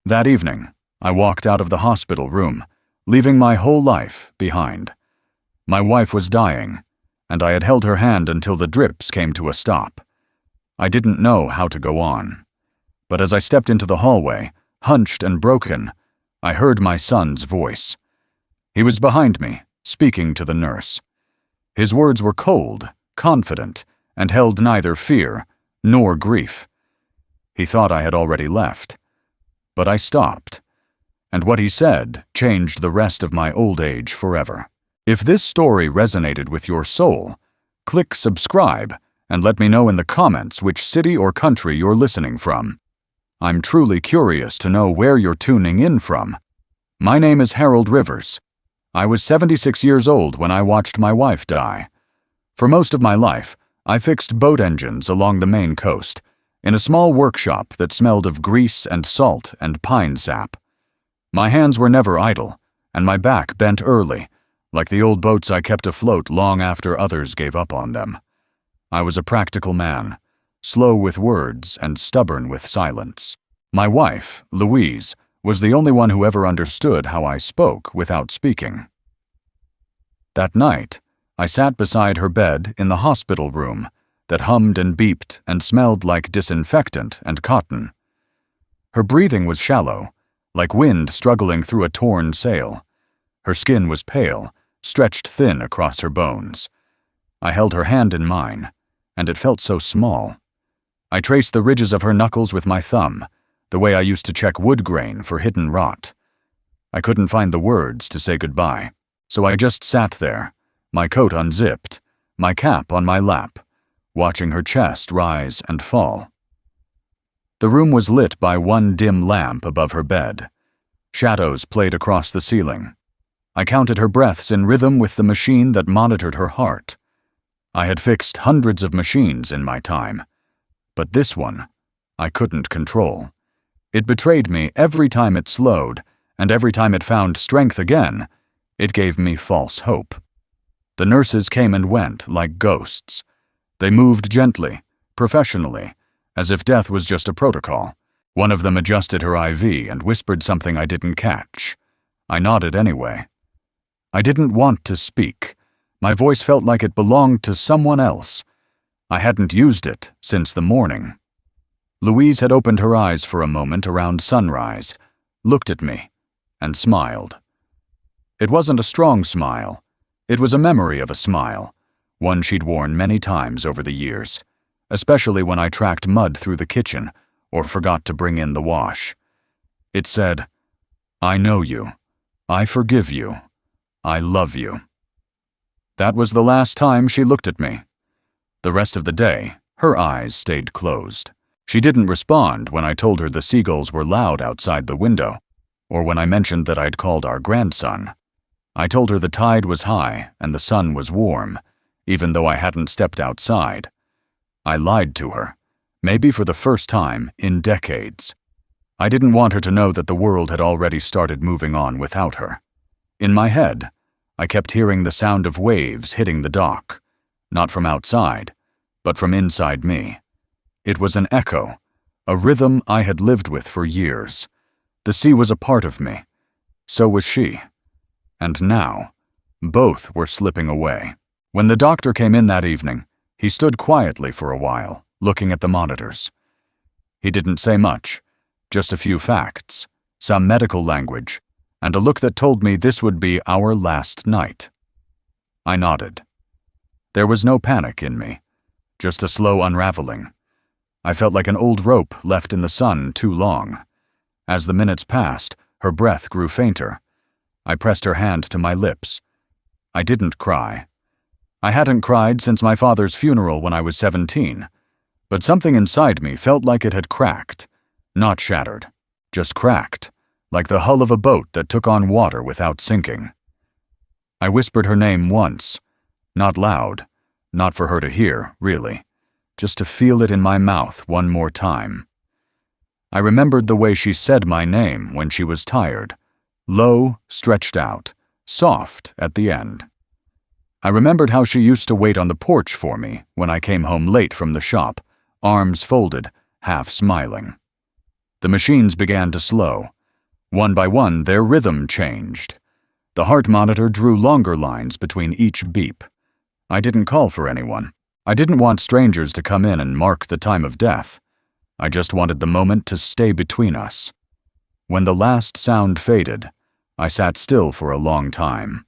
That evening, I walked out of the hospital room, leaving my whole life behind. My wife was dying, and I had held her hand until the drips came to a stop. I didn't know how to go on. But as I stepped into the hallway, hunched and broken, I heard my son's voice. He was behind me, speaking to the nurse. His words were cold, confident, and held neither fear nor grief. He thought I had already left. But I stopped, and what he said changed the rest of my old age forever. If this story resonated with your soul, click subscribe and let me know in the comments which city or country you're listening from. I'm truly curious to know where you're tuning in from. My name is Harold Rivers. I was 76 years old when I watched my wife die. For most of my life, I fixed boat engines along the Maine coast, in a small workshop that smelled of grease and salt and pine sap. My hands were never idle, and my back bent early, like the old boats I kept afloat long after others gave up on them. I was a practical man, slow with words and stubborn with silence. My wife, Louise, was the only one who ever understood how I spoke without speaking. That night, I sat beside her bed in the hospital room that hummed and beeped and smelled like disinfectant and cotton. Her breathing was shallow, like wind struggling through a torn sail. Her skin was pale, stretched thin across her bones. I held her hand in mine, and it felt so small. I traced the ridges of her knuckles with my thumb, the way I used to check wood grain for hidden rot. I couldn't find the words to say goodbye, so I just sat there, my coat unzipped, my cap on my lap, watching her chest rise and fall. The room was lit by one dim lamp above her bed. Shadows played across the ceiling. I counted her breaths in rhythm with the machine that monitored her heart. I had fixed hundreds of machines in my time, but this one I couldn't control. It betrayed me every time it slowed, and every time it found strength again, it gave me false hope. The nurses came and went like ghosts. They moved gently, professionally, as if death was just a protocol. One of them adjusted her IV and whispered something I didn't catch. I nodded anyway. I didn't want to speak. My voice felt like it belonged to someone else. I hadn't used it since the morning. Louise had opened her eyes for a moment around sunrise, looked at me, and smiled. It wasn't a strong smile. It was a memory of a smile, one she'd worn many times over the years, especially when I tracked mud through the kitchen or forgot to bring in the wash. It said, "I know you. I forgive you. I love you." That was the last time she looked at me. The rest of the day, her eyes stayed closed. She didn't respond when I told her the seagulls were loud outside the window, or when I mentioned that I'd called our grandson. I told her the tide was high and the sun was warm, even though I hadn't stepped outside. I lied to her, maybe for the first time in decades. I didn't want her to know that the world had already started moving on without her. In my head, I kept hearing the sound of waves hitting the dock, not from outside, but from inside me. It was an echo, a rhythm I had lived with for years. The sea was a part of me. So was she. And now, both were slipping away. When the doctor came in that evening, he stood quietly for a while, looking at the monitors. He didn't say much, just a few facts, some medical language, and a look that told me this would be our last night. I nodded. There was no panic in me, just a slow unraveling. I felt like an old rope left in the sun too long. As the minutes passed, her breath grew fainter. I pressed her hand to my lips. I didn't cry. I hadn't cried since my father's funeral when I was 17, but something inside me felt like it had cracked, not shattered, just cracked, like the hull of a boat that took on water without sinking. I whispered her name once, not loud, not for her to hear, really, just to feel it in my mouth one more time. I remembered the way she said my name when she was tired, low, stretched out, soft at the end. I remembered how she used to wait on the porch for me when I came home late from the shop, arms folded, half smiling. The machines began to slow, One by one, their rhythm changed. The heart monitor drew longer lines between each beep. I didn't call for anyone. I didn't want strangers to come in and mark the time of death. I just wanted the moment to stay between us. When the last sound faded, I sat still for a long time.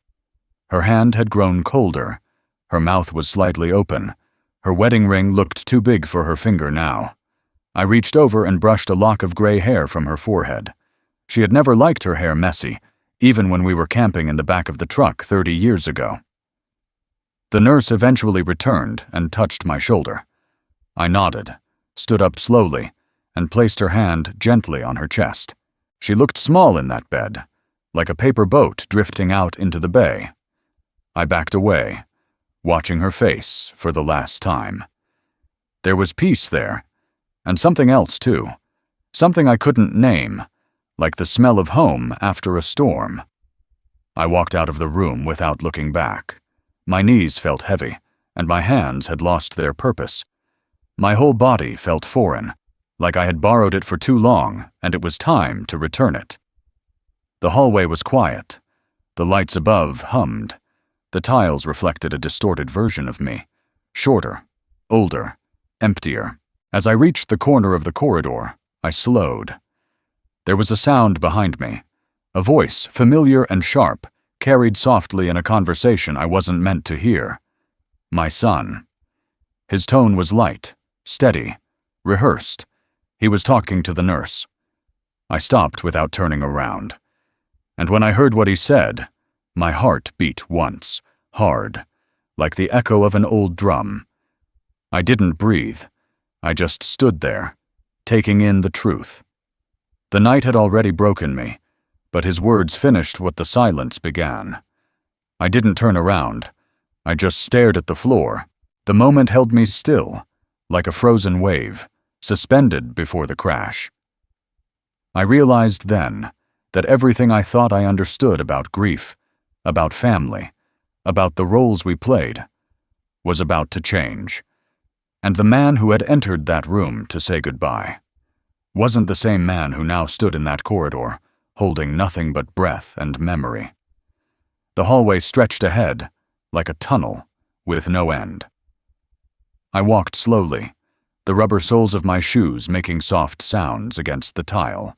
Her hand had grown colder. Her mouth was slightly open. Her wedding ring looked too big for her finger now. I reached over and brushed a lock of gray hair from her forehead. She had never liked her hair messy, even when we were camping in the back of the truck 30 years ago. The nurse eventually returned and touched my shoulder. I nodded, stood up slowly, and placed her hand gently on her chest. She looked small in that bed, like a paper boat drifting out into the bay. I backed away, watching her face for the last time. There was peace there, and something else too. Something I couldn't name, like the smell of home after a storm. I walked out of the room without looking back. My knees felt heavy, and my hands had lost their purpose. My whole body felt foreign, like I had borrowed it for too long, and it was time to return it. The hallway was quiet. The lights above hummed. The tiles reflected a distorted version of me, shorter, older, emptier. As I reached the corner of the corridor, I slowed. There was a sound behind me, a voice, familiar and sharp, carried softly in a conversation I wasn't meant to hear. My son. His tone was light, steady, rehearsed. He was talking to the nurse. I stopped without turning around. And when I heard what he said, my heart beat once, hard, like the echo of an old drum. I didn't breathe. I just stood there, taking in the truth. The night had already broken me, but his words finished what the silence began. I didn't turn around. I just stared at the floor. The moment held me still, like a frozen wave, suspended before the crash. I realized then that everything I thought I understood about grief, about family, about the roles we played, was about to change. And the man who had entered that room to say goodbye wasn't the same man who now stood in that corridor, holding nothing but breath and memory. The hallway stretched ahead, like a tunnel, with no end. I walked slowly, the rubber soles of my shoes making soft sounds against the tile.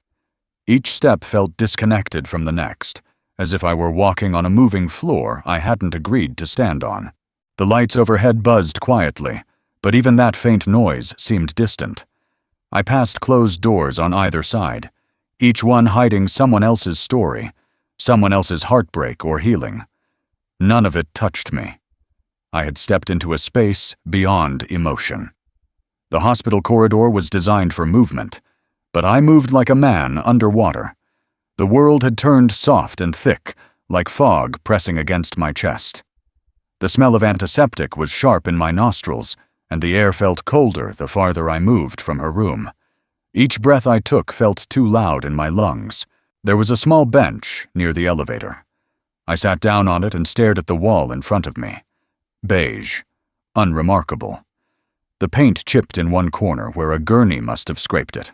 Each step felt disconnected from the next, as if I were walking on a moving floor I hadn't agreed to stand on. The lights overhead buzzed quietly, but even that faint noise seemed distant. I passed closed doors on either side, each one hiding someone else's story, someone else's heartbreak or healing. None of it touched me. I had stepped into a space beyond emotion. The hospital corridor was designed for movement, but I moved like a man underwater. The world had turned soft and thick, like fog pressing against my chest. The smell of antiseptic was sharp in my nostrils, and the air felt colder the farther I moved from her room. Each breath I took felt too loud in my lungs. There was a small bench near the elevator. I sat down on it and stared at the wall in front of me. Beige, unremarkable. The paint chipped in one corner where a gurney must have scraped it.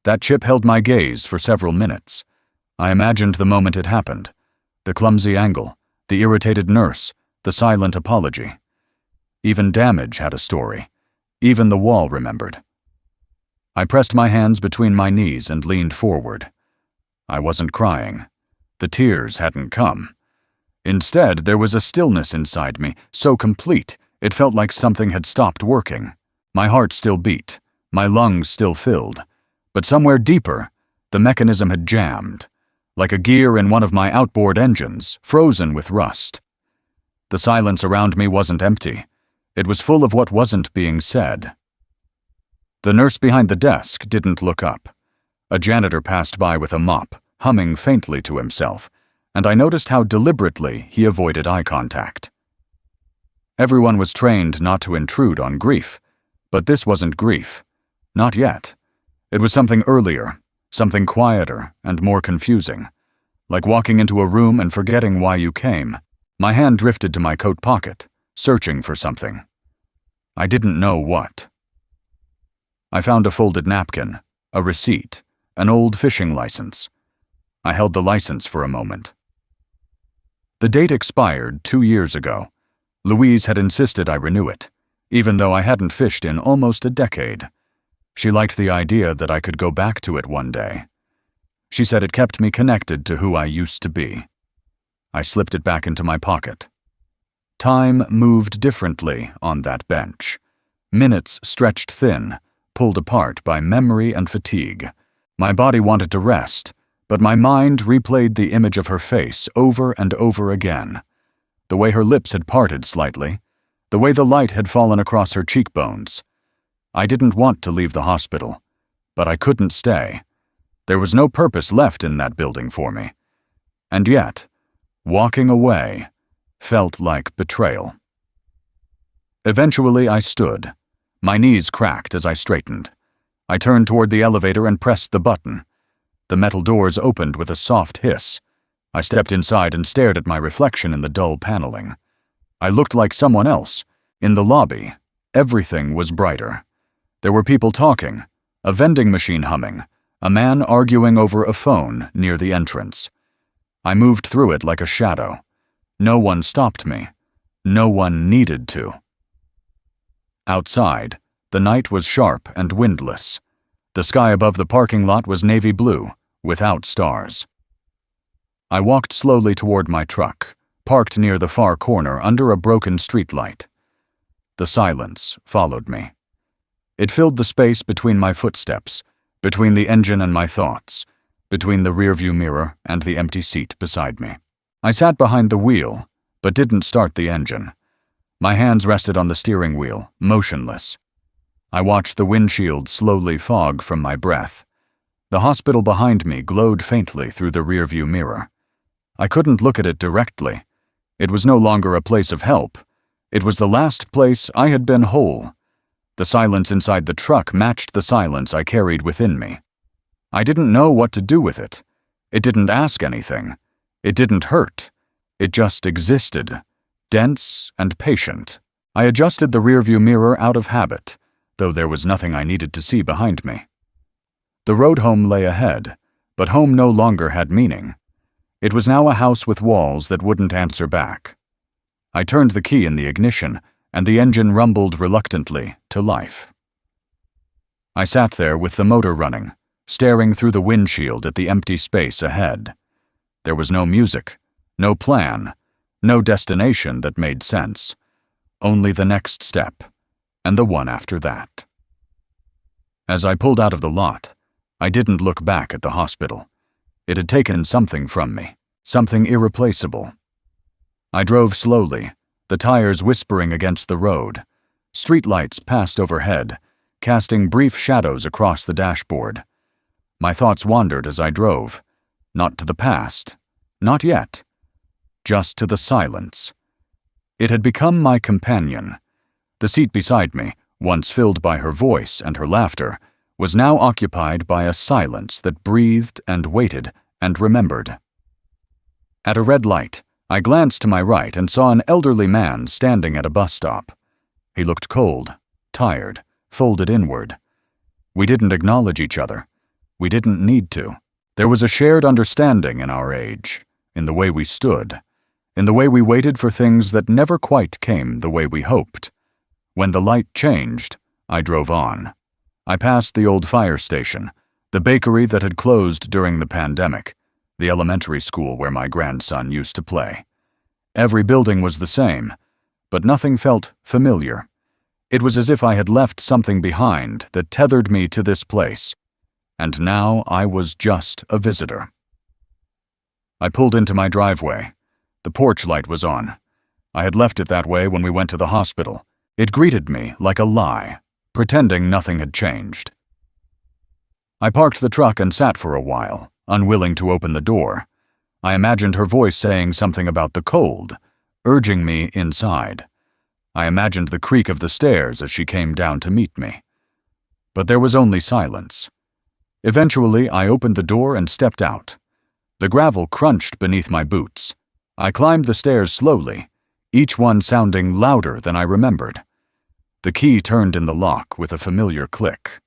That chip held my gaze for several minutes. I imagined the moment it happened, the clumsy angle, the irritated nurse, the silent apology. Even damage had a story. Even the wall remembered. I pressed my hands between my knees and leaned forward. I wasn't crying. The tears hadn't come. Instead, there was a stillness inside me, so complete, it felt like something had stopped working. My heart still beat, my lungs still filled, but somewhere deeper, the mechanism had jammed, like a gear in one of my outboard engines, frozen with rust. The silence around me wasn't empty. It was full of what wasn't being said. The nurse behind the desk didn't look up. A janitor passed by with a mop, humming faintly to himself, and I noticed how deliberately he avoided eye contact. Everyone was trained not to intrude on grief, but this wasn't grief. Not yet. It was something earlier, something quieter and more confusing, like walking into a room and forgetting why you came. My hand drifted to my coat pocket, searching for something. I didn't know what. I found a folded napkin, a receipt, an old fishing license. I held the license for a moment. The date expired 2 years ago. Louise had insisted I renew it, even though I hadn't fished in almost a decade. She liked the idea that I could go back to it one day. She said it kept me connected to who I used to be. I slipped it back into my pocket. Time moved differently on that bench. Minutes stretched thin, pulled apart by memory and fatigue. My body wanted to rest, but my mind replayed the image of her face over and over again. The way her lips had parted slightly, the way the light had fallen across her cheekbones. I didn't want to leave the hospital, but I couldn't stay. There was no purpose left in that building for me. And yet, walking away felt like betrayal. Eventually I stood. My knees cracked as I straightened. I turned toward the elevator and pressed the button. The metal doors opened with a soft hiss. I stepped inside and stared at my reflection in the dull paneling. I looked like someone else. In the lobby, everything was brighter. There were people talking, a vending machine humming, a man arguing over a phone near the entrance. I moved through it like a shadow. No one stopped me. No one needed to. Outside, the night was sharp and windless. The sky above the parking lot was navy blue, without stars. I walked slowly toward my truck, parked near the far corner under a broken streetlight. The silence followed me. It filled the space between my footsteps, between the engine and my thoughts, between the rearview mirror and the empty seat beside me. I sat behind the wheel, but didn't start the engine. My hands rested on the steering wheel, motionless. I watched the windshield slowly fog from my breath. The hospital behind me glowed faintly through the rearview mirror. I couldn't look at it directly. It was no longer a place of help. It was the last place I had been whole. The silence inside the truck matched the silence I carried within me. I didn't know what to do with it. It didn't ask anything. It didn't hurt. It just existed, dense and patient. I adjusted the rearview mirror out of habit, though there was nothing I needed to see behind me. The road home lay ahead, but home no longer had meaning. It was now a house with walls that wouldn't answer back. I turned the key in the ignition, and the engine rumbled reluctantly to life. I sat there with the motor running, staring through the windshield at the empty space ahead. There was no music, no plan, no destination that made sense. Only the next step, and the one after that. As I pulled out of the lot, I didn't look back at the hospital. It had taken something from me, something irreplaceable. I drove slowly, the tires whispering against the road. Streetlights passed overhead, casting brief shadows across the dashboard. My thoughts wandered as I drove, not to the past, not yet, just to the silence. It had become my companion. The seat beside me, once filled by her voice and her laughter, was now occupied by a silence that breathed and waited and remembered. At a red light, I glanced to my right and saw an elderly man standing at a bus stop. He looked cold, tired, folded inward. We didn't acknowledge each other. We didn't need to. There was a shared understanding in our age, in the way we stood, in the way we waited for things that never quite came the way we hoped. When the light changed, I drove on. I passed the old fire station, the bakery that had closed during the pandemic, the elementary school where my grandson used to play. Every building was the same, but nothing felt familiar. It was as if I had left something behind that tethered me to this place, and now I was just a visitor. I pulled into my driveway. The porch light was on. I had left it that way when we went to the hospital. It greeted me like a lie, pretending nothing had changed. I parked the truck and sat for a while, unwilling to open the door. I imagined her voice saying something about the cold, urging me inside. I imagined the creak of the stairs as she came down to meet me. But there was only silence. Eventually, I opened the door and stepped out. The gravel crunched beneath my boots. I climbed the stairs slowly, each one sounding louder than I remembered. The key turned in the lock with a familiar click.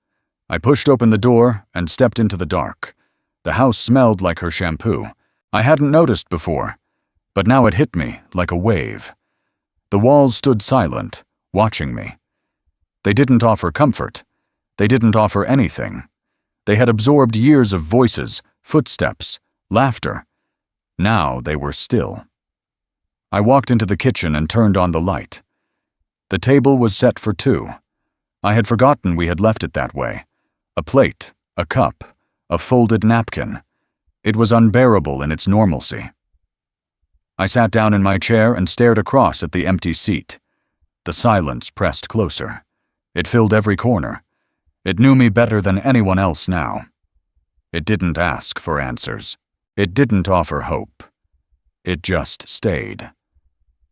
I pushed open the door and stepped into the dark. The house smelled like her shampoo. I hadn't noticed before, but now it hit me like a wave. The walls stood silent, watching me. They didn't offer comfort. They didn't offer anything. They had absorbed years of voices, footsteps, laughter. Now they were still. I walked into the kitchen and turned on the light. The table was set for two. I had forgotten we had left it that way. A plate, a cup, a folded napkin. It was unbearable in its normalcy. I sat down in my chair and stared across at the empty seat. The silence pressed closer. It filled every corner. It knew me better than anyone else now. It didn't ask for answers. It didn't offer hope. It just stayed.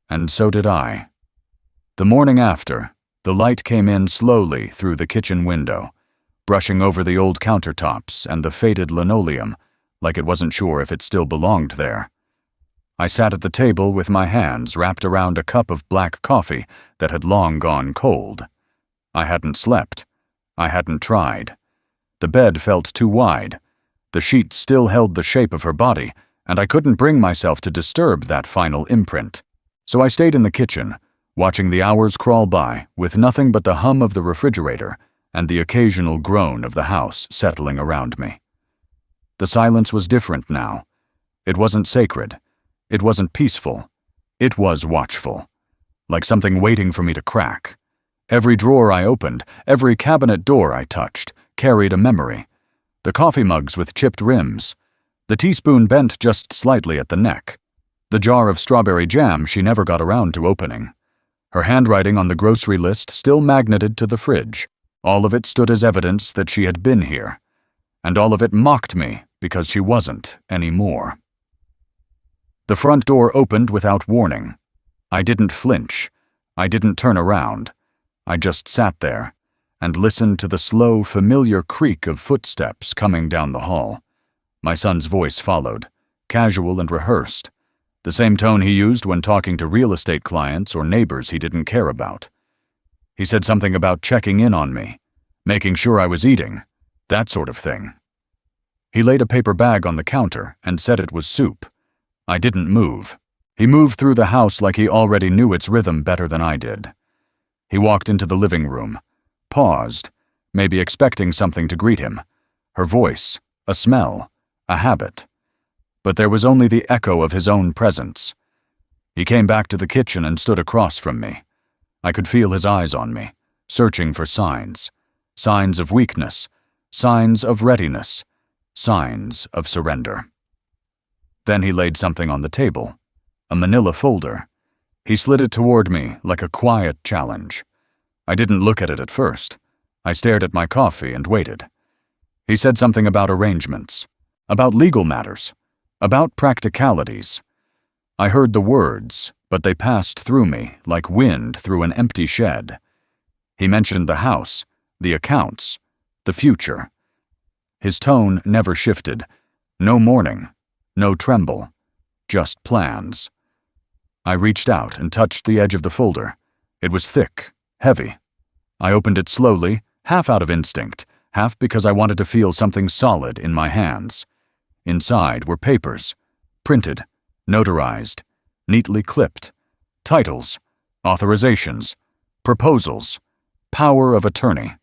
And so did I. The morning after, the light came in slowly through the kitchen window, brushing over the old countertops and the faded linoleum, like it wasn't sure if it still belonged there. I sat at the table with my hands wrapped around a cup of black coffee that had long gone cold. I hadn't slept. I hadn't tried. The bed felt too wide. The sheets still held the shape of her body, and I couldn't bring myself to disturb that final imprint. So I stayed in the kitchen, watching the hours crawl by with nothing but the hum of the refrigerator and the occasional groan of the house settling around me. The silence was different now. It wasn't sacred. It wasn't peaceful. It was watchful, like something waiting for me to crack. Every drawer I opened, every cabinet door I touched, carried a memory. The coffee mugs with chipped rims, the teaspoon bent just slightly at the neck, the jar of strawberry jam she never got around to opening. Her handwriting on the grocery list still magneted to the fridge. All of it stood as evidence that she had been here, and all of it mocked me because she wasn't anymore. The front door opened without warning. I didn't flinch. I didn't turn around. I just sat there and listened to the slow, familiar creak of footsteps coming down the hall. My son's voice followed, casual and rehearsed, the same tone he used when talking to real estate clients or neighbors he didn't care about. He said something about checking in on me, making sure I was eating, that sort of thing. He laid a paper bag on the counter and said it was soup. I didn't move. He moved through the house like he already knew its rhythm better than I did. He walked into the living room, paused, maybe expecting something to greet him. Her voice, a smell, a habit. But there was only the echo of his own presence. He came back to the kitchen and stood across from me. I could feel his eyes on me, searching for signs. Signs of weakness, signs of readiness, signs of surrender. Then he laid something on the table, a manila folder. He slid it toward me like a quiet challenge. I didn't look at it at first. I stared at my coffee and waited. He said something about arrangements, about legal matters, about practicalities. I heard the words, but they passed through me like wind through an empty shed. He mentioned the house, the accounts, the future. His tone never shifted. No mourning, no tremble, just plans. I reached out and touched the edge of the folder. It was thick, heavy. I opened it slowly, half out of instinct, half because I wanted to feel something solid in my hands. Inside were papers, printed, notarized, neatly clipped, titles, authorizations, proposals, power of attorney.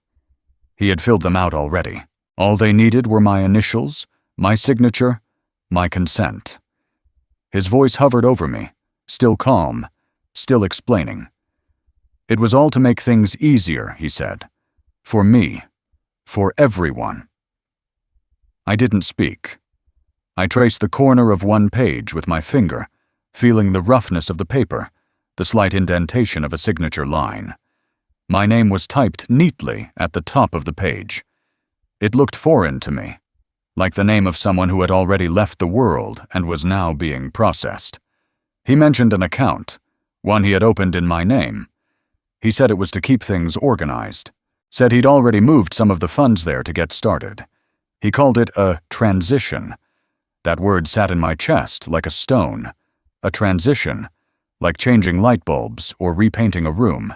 He had filled them out already. All they needed were my initials, my signature, my consent. His voice hovered over me, still calm, still explaining. It was all to make things easier, he said. For me. For everyone. I didn't speak. I traced the corner of one page with my finger, feeling the roughness of the paper, the slight indentation of a signature line. My name was typed neatly at the top of the page. It looked foreign to me, like the name of someone who had already left the world and was now being processed. He mentioned an account, one he had opened in my name. He said it was to keep things organized, said he'd already moved some of the funds there to get started. He called it a transition. That word sat in my chest like a stone. A transition, like changing light bulbs or repainting a room.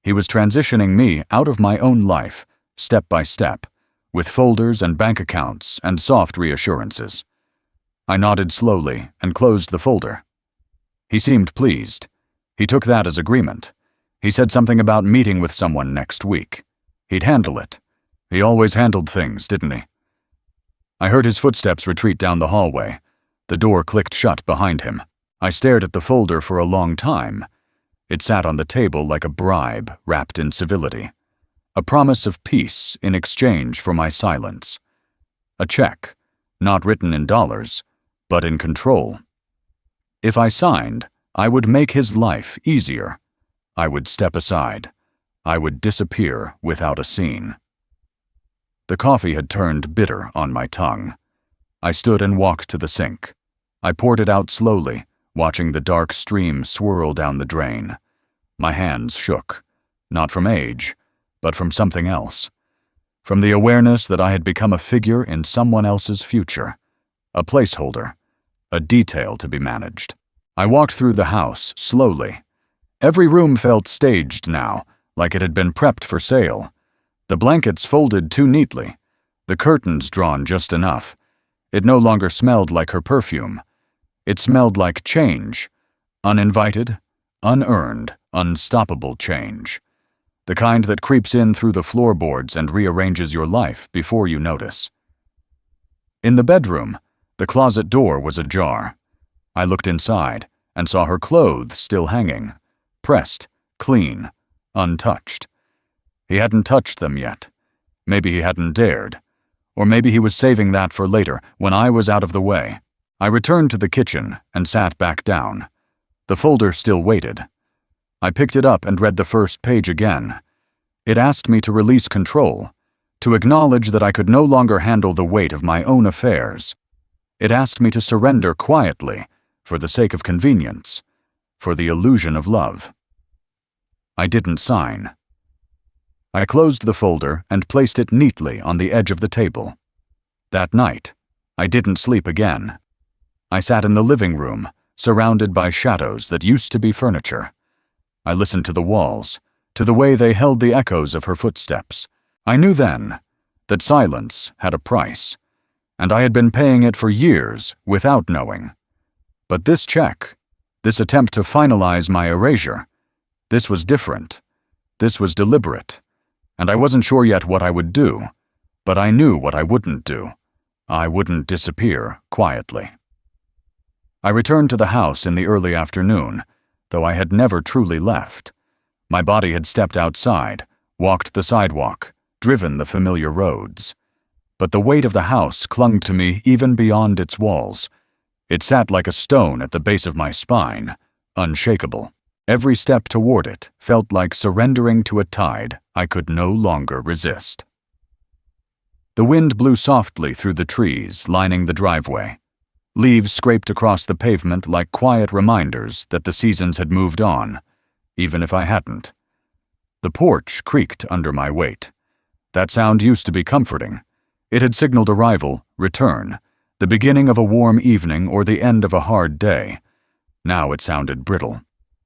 He was transitioning me out of my own life, step by step, with folders and bank accounts and soft reassurances. I nodded slowly and closed the folder. He seemed pleased. He took that as agreement. He said something about meeting with someone next week. He'd handle it. He always handled things, didn't he? I heard his footsteps retreat down the hallway. The door clicked shut behind him. I stared at the folder for a long time. It sat on the table like a bribe wrapped in civility. A promise of peace in exchange for my silence. A check, not written in dollars, but in control. If I signed, I would make his life easier. I would step aside. I would disappear without a scene. The coffee had turned bitter on my tongue. I stood and walked to the sink. I poured it out slowly, watching the dark stream swirl down the drain. My hands shook, not from age, but from something else. From the awareness that I had become a figure in someone else's future. A placeholder. A detail to be managed. I walked through the house, slowly. Every room felt staged now, like it had been prepped for sale. The blankets folded too neatly. The curtains drawn just enough. It no longer smelled like her perfume. It smelled like change. Uninvited, unearned, unstoppable change. The kind that creeps in through the floorboards and rearranges your life before you notice. In the bedroom, the closet door was ajar. I looked inside and saw her clothes still hanging, pressed, clean, untouched. He hadn't touched them yet. Maybe he hadn't dared. Or maybe he was saving that for later, when I was out of the way. I returned to the kitchen and sat back down. The folder still waited. I picked it up and read the first page again. It asked me to release control, to acknowledge that I could no longer handle the weight of my own affairs. It asked me to surrender quietly, for the sake of convenience, for the illusion of love. I didn't sign. I closed the folder and placed it neatly on the edge of the table. That night, I didn't sleep again. I sat in the living room, surrounded by shadows that used to be furniture. I listened to the walls, to the way they held the echoes of her footsteps. I knew then that silence had a price, and I had been paying it for years without knowing. But this check, this attempt to finalize my erasure, this was different. This was deliberate. And I wasn't sure yet what I would do, but I knew what I wouldn't do. I wouldn't disappear quietly. I returned to the house in the early afternoon, though I had never truly left. My body had stepped outside, walked the sidewalk, driven the familiar roads. But the weight of the house clung to me even beyond its walls. It sat like a stone at the base of my spine, unshakable. Every step toward it felt like surrendering to a tide I could no longer resist. The wind blew softly through the trees lining the driveway. Leaves scraped across the pavement like quiet reminders that the seasons had moved on, even if I hadn't. The porch creaked under my weight. That sound used to be comforting. It had signaled arrival, return, the beginning of a warm evening or the end of a hard day. Now it sounded brittle,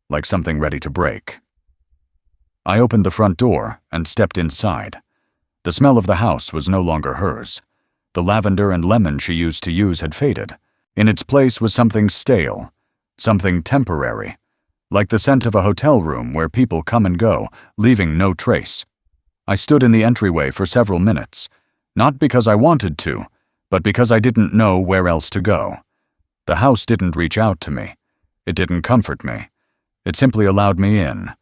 like something ready to break. I opened the front door and stepped inside. The smell of the house was no longer hers. The lavender and lemon she used to use had faded. In its place was something stale, something temporary, like the scent of a hotel room where people come and go, leaving no trace. I stood in the entryway for several minutes, not because I wanted to, but because I didn't know where else to go. The house didn't reach out to me. It didn't comfort me. It simply allowed me in,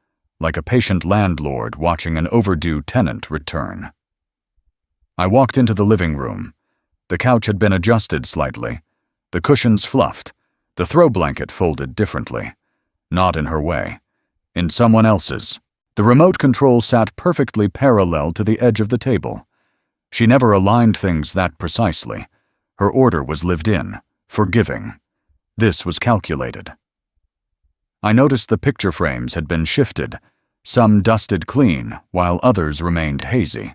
like a patient landlord watching an overdue tenant return. I walked into the living room. The couch had been adjusted slightly, the cushions fluffed, the throw blanket folded differently. Not in her way. In someone else's. The remote control sat perfectly parallel to the edge of the table. She never aligned things that precisely. Her order was lived in, forgiving. This was calculated. I noticed the picture frames had been shifted, some dusted clean, while others remained hazy.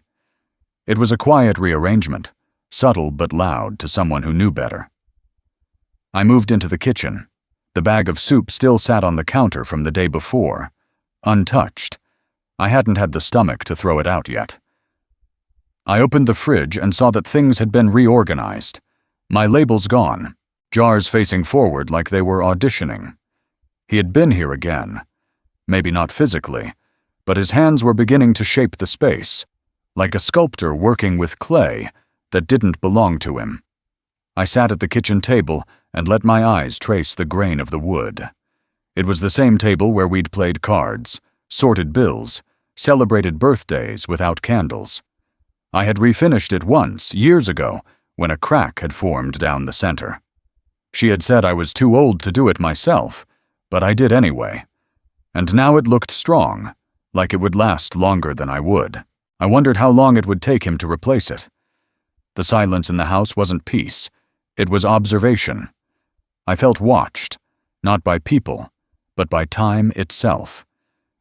It was a quiet rearrangement, subtle but loud to someone who knew better. I moved into the kitchen. The bag of soup still sat on the counter from the day before, untouched. I hadn't had the stomach to throw it out yet. I opened the fridge and saw that things had been reorganized. My labels gone, jars facing forward like they were auditioning. He had been here again. Maybe not physically, but his hands were beginning to shape the space, like a sculptor working with clay that didn't belong to him. I sat at the kitchen table and let my eyes trace the grain of the wood. It was the same table where we'd played cards, sorted bills, celebrated birthdays without candles. I had refinished it once, years ago, when a crack had formed down the center. She had said I was too old to do it myself, but I did anyway. And now it looked strong, like it would last longer than I would. I wondered how long it would take him to replace it. The silence in the house wasn't peace. It was observation. I felt watched, not by people, but by time itself,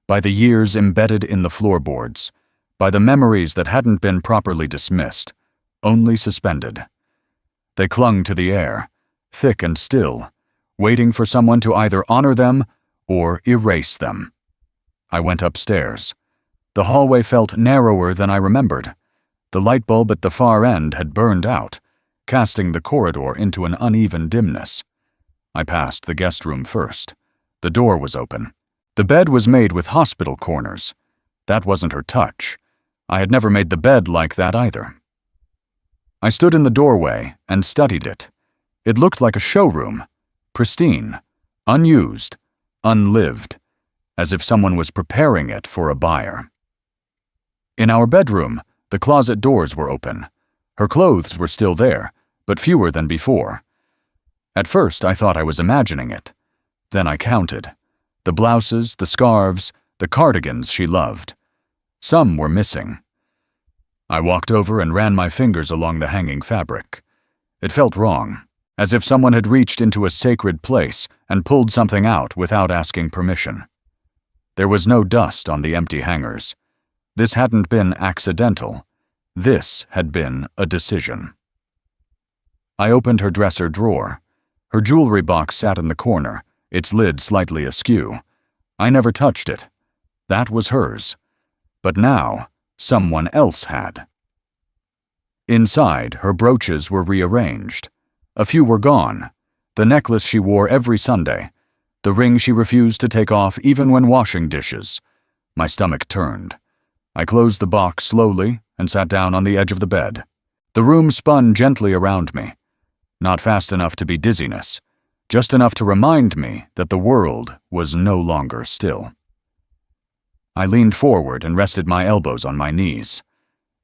by the years embedded in the floorboards, by the memories that hadn't been properly dismissed, only suspended. They clung to the air, thick and still, waiting for someone to either honor them or erase them. I went upstairs. The hallway felt narrower than I remembered. The light bulb at the far end had burned out, casting the corridor into an uneven dimness. I passed the guest room first. The door was open. The bed was made with hospital corners. That wasn't her touch. I had never made the bed like that either. I stood in the doorway and studied it. It looked like a showroom, pristine, unused, unlived, as if someone was preparing it for a buyer. In our bedroom, the closet doors were open. Her clothes were still there, but fewer than before. At first, I thought I was imagining it. Then I counted. The blouses, the scarves, the cardigans she loved. Some were missing. I walked over and ran my fingers along the hanging fabric. It felt wrong, as if someone had reached into a sacred place and pulled something out without asking permission. There was no dust on the empty hangers. This hadn't been accidental. This had been a decision. I opened her dresser drawer. Her jewelry box sat in the corner, its lid slightly askew. I never touched it. That was hers. But now, someone else had. Inside, her brooches were rearranged. A few were gone. The necklace she wore every Sunday. The ring she refused to take off even when washing dishes. My stomach turned. I closed the box slowly and sat down on the edge of the bed. The room spun gently around me. Not fast enough to be dizziness, just enough to remind me that the world was no longer still. I leaned forward and rested my elbows on my knees.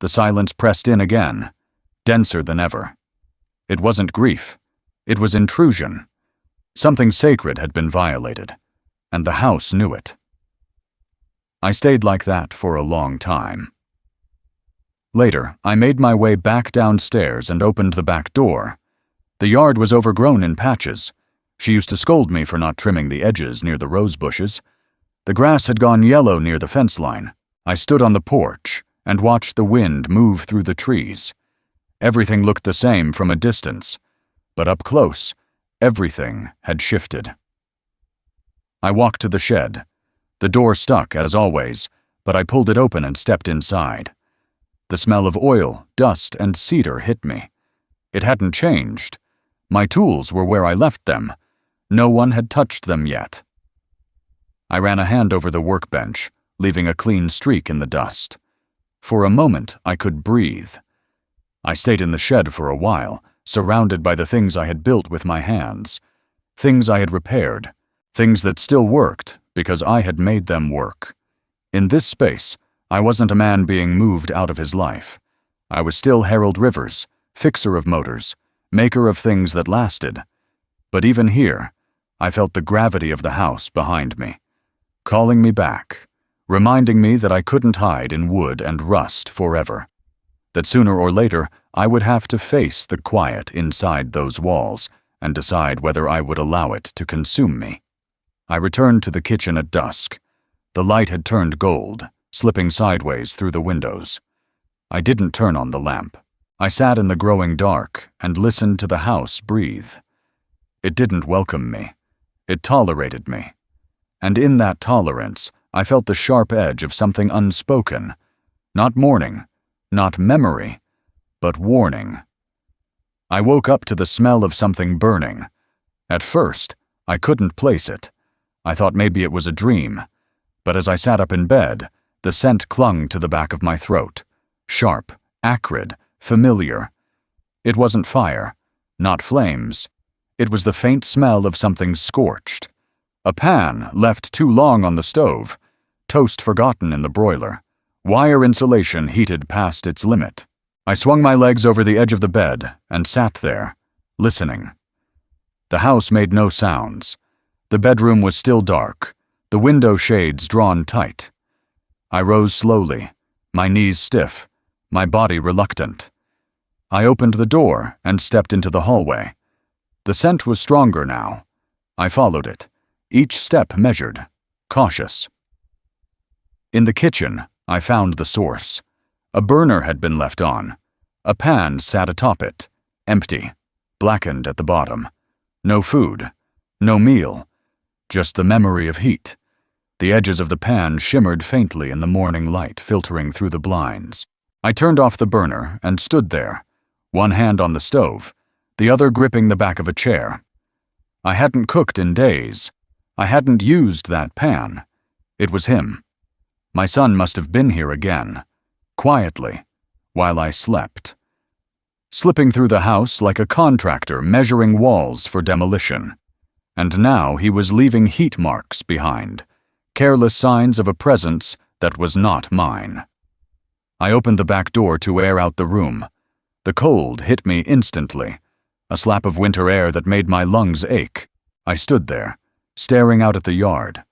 The silence pressed in again, denser than ever. It wasn't grief. It was intrusion. Something sacred had been violated, and the house knew it. I stayed like that for a long time. Later, I made my way back downstairs and opened the back door. The yard was overgrown in patches. She used to scold me for not trimming the edges near the rose bushes. The grass had gone yellow near the fence line. I stood on the porch and watched the wind move through the trees. Everything looked the same from a distance, but up close, everything had shifted. I walked to the shed. The door stuck, as always, but I pulled it open and stepped inside. The smell of oil, dust, and cedar hit me. It hadn't changed. My tools were where I left them. No one had touched them yet. I ran a hand over the workbench, leaving a clean streak in the dust. For a moment, I could breathe. I stayed in the shed for a while, surrounded by the things I had built with my hands. Things I had repaired. Things that still worked because I had made them work. In this space, I wasn't a man being moved out of his life. I was still Harold Rivers, fixer of motors, maker of things that lasted. But even here, I felt the gravity of the house behind me, calling me back, reminding me that I couldn't hide in wood and rust forever, that sooner or later I would have to face the quiet inside those walls and decide whether I would allow it to consume me. I returned to the kitchen at dusk. The light had turned gold, slipping sideways through the windows. I didn't turn on the lamp. I sat in the growing dark and listened to the house breathe. It didn't welcome me. It tolerated me. And in that tolerance, I felt the sharp edge of something unspoken. Not mourning, not memory, but warning. I woke up to the smell of something burning. At first, I couldn't place it. I thought maybe it was a dream, but as I sat up in bed, the scent clung to the back of my throat. Sharp, acrid, familiar. It wasn't fire, not flames. It was the faint smell of something scorched. A pan left too long on the stove, toast forgotten in the broiler, wire insulation heated past its limit. I swung my legs over the edge of the bed and sat there, listening. The house made no sounds. The bedroom was still dark, the window shades drawn tight. I rose slowly, my knees stiff, my body reluctant. I opened the door and stepped into the hallway. The scent was stronger now. I followed it, each step measured, cautious. In the kitchen, I found the source. A burner had been left on. A pan sat atop it, empty, blackened at the bottom. No food, no meal, just the memory of heat. The edges of the pan shimmered faintly in the morning light filtering through the blinds. I turned off the burner and stood there, one hand on the stove, the other gripping the back of a chair. I hadn't cooked in days. I hadn't used that pan. It was him. My son must have been here again, quietly, while I slept. Slipping through the house like a contractor measuring walls for demolition. And now he was leaving heat marks behind, careless signs of a presence that was not mine. I opened the back door to air out the room. The cold hit me instantly, a slap of winter air that made my lungs ache. I stood there, staring out at the yard,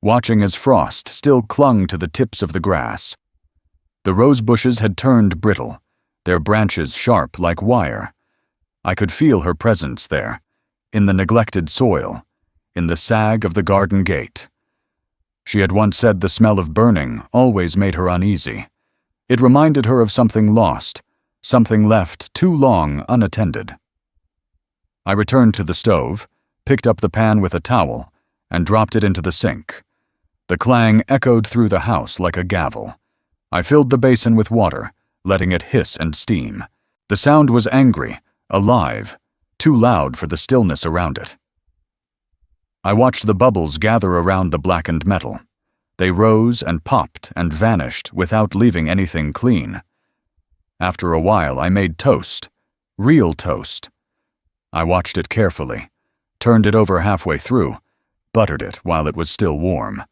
watching as frost still clung to the tips of the grass. The rose bushes had turned brittle, their branches sharp like wire. I could feel her presence there, in the neglected soil, in the sag of the garden gate. She had once said the smell of burning always made her uneasy. It reminded her of something lost, something left too long unattended. I returned to the stove, picked up the pan with a towel, and dropped it into the sink. The clang echoed through the house like a gavel. I filled the basin with water, letting it hiss and steam. The sound was angry, alive, too loud for the stillness around it. I watched the bubbles gather around the blackened metal. They rose and popped and vanished without leaving anything clean. After a while, I made toast, real toast. I watched it carefully, turned it over halfway through, buttered it while it was still warm.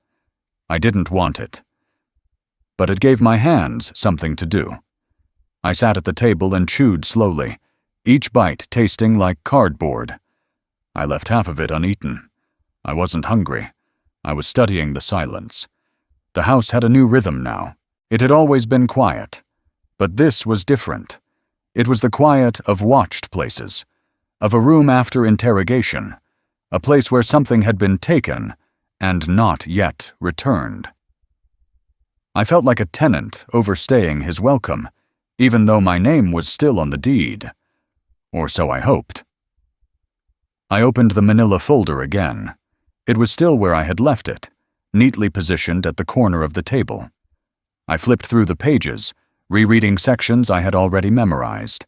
I didn't want it. But it gave my hands something to do. I sat at the table and chewed slowly, each bite tasting like cardboard. I left half of it uneaten. I wasn't hungry. I was studying the silence. The house had a new rhythm now. It had always been quiet. But this was different. It was the quiet of watched places, of a room after interrogation, a place where something had been taken and not yet returned. I felt like a tenant overstaying his welcome, even though my name was still on the deed. Or so I hoped. I opened the manila folder again. It was still where I had left it, neatly positioned at the corner of the table. I flipped through the pages, rereading sections I had already memorized.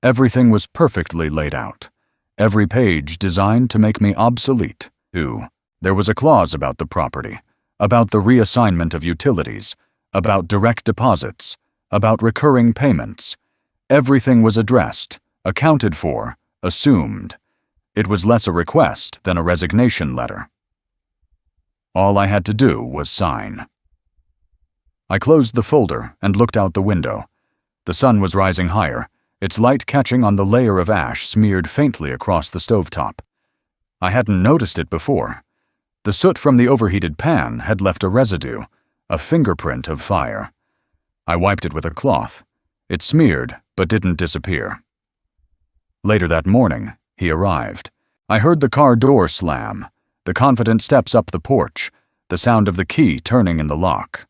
Everything was perfectly laid out, every page designed to make me obsolete, too. There was a clause about the property, about the reassignment of utilities, about direct deposits, about recurring payments. Everything was addressed, accounted for, assumed. It was less a request than a resignation letter. All I had to do was sign. I closed the folder and looked out the window. The sun was rising higher, its light catching on the layer of ash smeared faintly across the stovetop. I hadn't noticed it before. The soot from the overheated pan had left a residue, a fingerprint of fire. I wiped it with a cloth. It smeared, but didn't disappear. Later that morning, he arrived. I heard the car door slam, the confident steps up the porch, the sound of the key turning in the lock.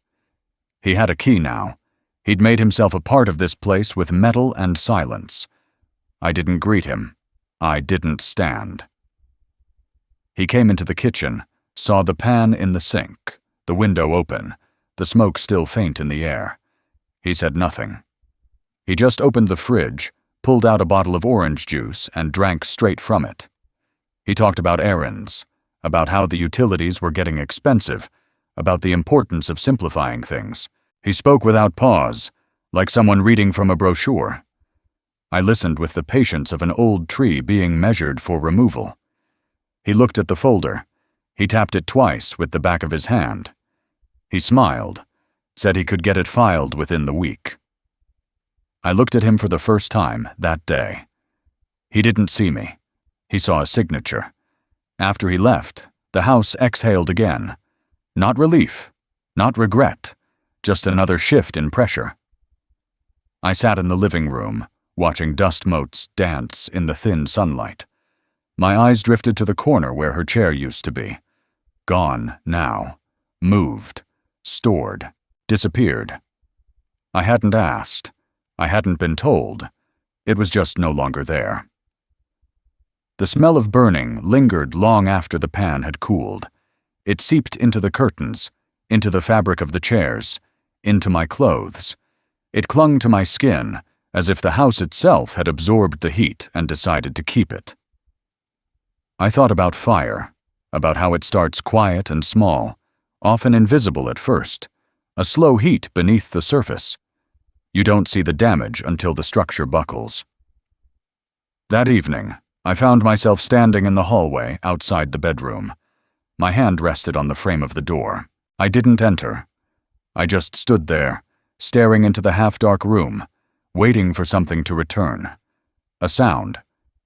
He had a key now. He'd made himself a part of this place with metal and silence. I didn't greet him. I didn't stand. He came into the kitchen, saw the pan in the sink, the window open, the smoke still faint in the air. He said nothing. He just opened the fridge, pulled out a bottle of orange juice, and drank straight from it. He talked about errands, about how the utilities were getting expensive, about the importance of simplifying things. He spoke without pause, like someone reading from a brochure. I listened with the patience of an old tree being measured for removal. He looked at the folder. He tapped it twice with the back of his hand. He smiled, said he could get it filed within the week. I looked at him for the first time that day. He didn't see me. He saw a signature. After he left, the house exhaled again. Not relief, not regret, just another shift in pressure. I sat in the living room, watching dust motes dance in the thin sunlight. My eyes drifted to the corner where her chair used to be. Gone now. Moved. Stored. Disappeared. I hadn't asked. I hadn't been told. It was just no longer there. The smell of burning lingered long after the pan had cooled. It seeped into the curtains, into the fabric of the chairs, into my clothes. It clung to my skin, as if the house itself had absorbed the heat and decided to keep it. I thought about fire, about how it starts quiet and small, often invisible at first, a slow heat beneath the surface. You don't see the damage until the structure buckles. That evening, I found myself standing in the hallway outside the bedroom. My hand rested on the frame of the door. I didn't enter. I just stood there, staring into the half-dark room, waiting for something to return. A sound,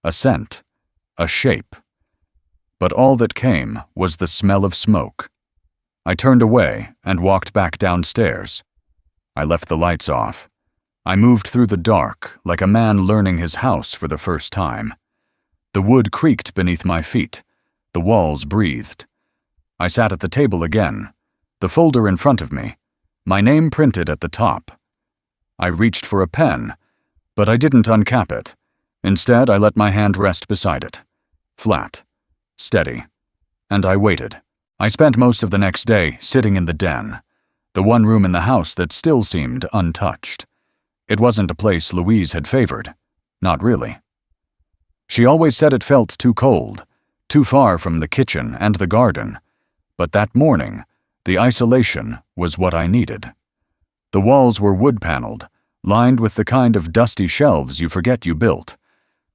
a scent, a shape. But all that came was the smell of smoke. I turned away and walked back downstairs. I left the lights off. I moved through the dark like a man learning his house for the first time. The wood creaked beneath my feet. The walls breathed. I sat at the table again, the folder in front of me, my name printed at the top. I reached for a pen, but I didn't uncap it. Instead, I let my hand rest beside it. Flat. Steady. And I waited. I spent most of the next day sitting in the den, the one room in the house that still seemed untouched. It wasn't a place Louise had favored. Not really. She always said it felt too cold, too far from the kitchen and the garden. But that morning, the isolation was what I needed. The walls were wood-paneled, lined with the kind of dusty shelves you forget you built.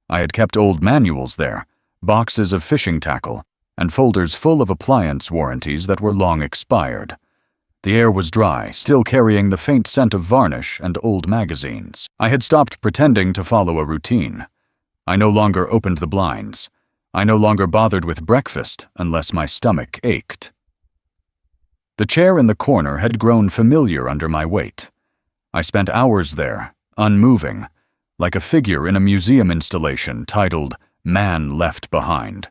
I had kept old manuals there, boxes of fishing tackle, and folders full of appliance warranties that were long expired. The air was dry, still carrying the faint scent of varnish and old magazines. I had stopped pretending to follow a routine. I no longer opened the blinds. I no longer bothered with breakfast unless my stomach ached. The chair in the corner had grown familiar under my weight. I spent hours there, unmoving, like a figure in a museum installation titled "Man Left Behind."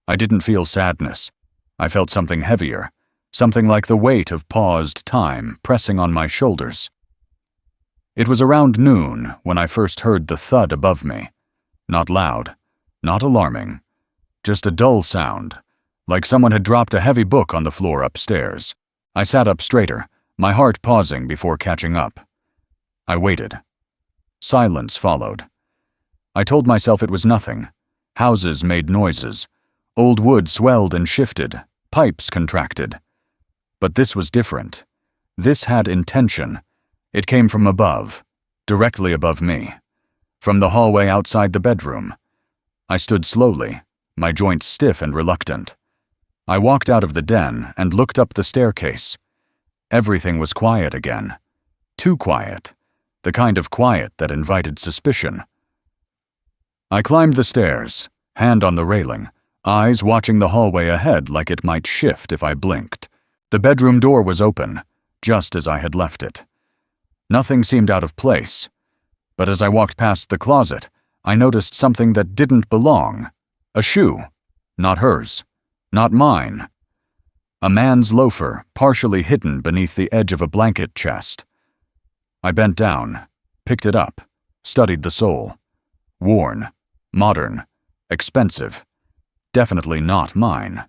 I didn't feel sadness. I felt something heavier, something like the weight of paused time pressing on my shoulders. It was around noon when I first heard the thud above me. Not loud, not alarming, just a dull sound, like someone had dropped a heavy book on the floor upstairs. I sat up straighter, my heart pausing before catching up. I waited. Silence followed. I told myself it was nothing. Houses made noises. Old wood swelled and shifted. Pipes contracted. But this was different. This had intention. It came from above, directly above me. From the hallway outside the bedroom. I stood slowly, my joints stiff and reluctant. I walked out of the den and looked up the staircase. Everything was quiet again. Too quiet. The kind of quiet that invited suspicion. I climbed the stairs, hand on the railing, eyes watching the hallway ahead like it might shift if I blinked. The bedroom door was open, just as I had left it. Nothing seemed out of place. But as I walked past the closet, I noticed something that didn't belong. A shoe. Not hers. Not mine. A man's loafer, partially hidden beneath the edge of a blanket chest. I bent down, picked it up, studied the sole. Worn. Modern. Expensive. Definitely not mine.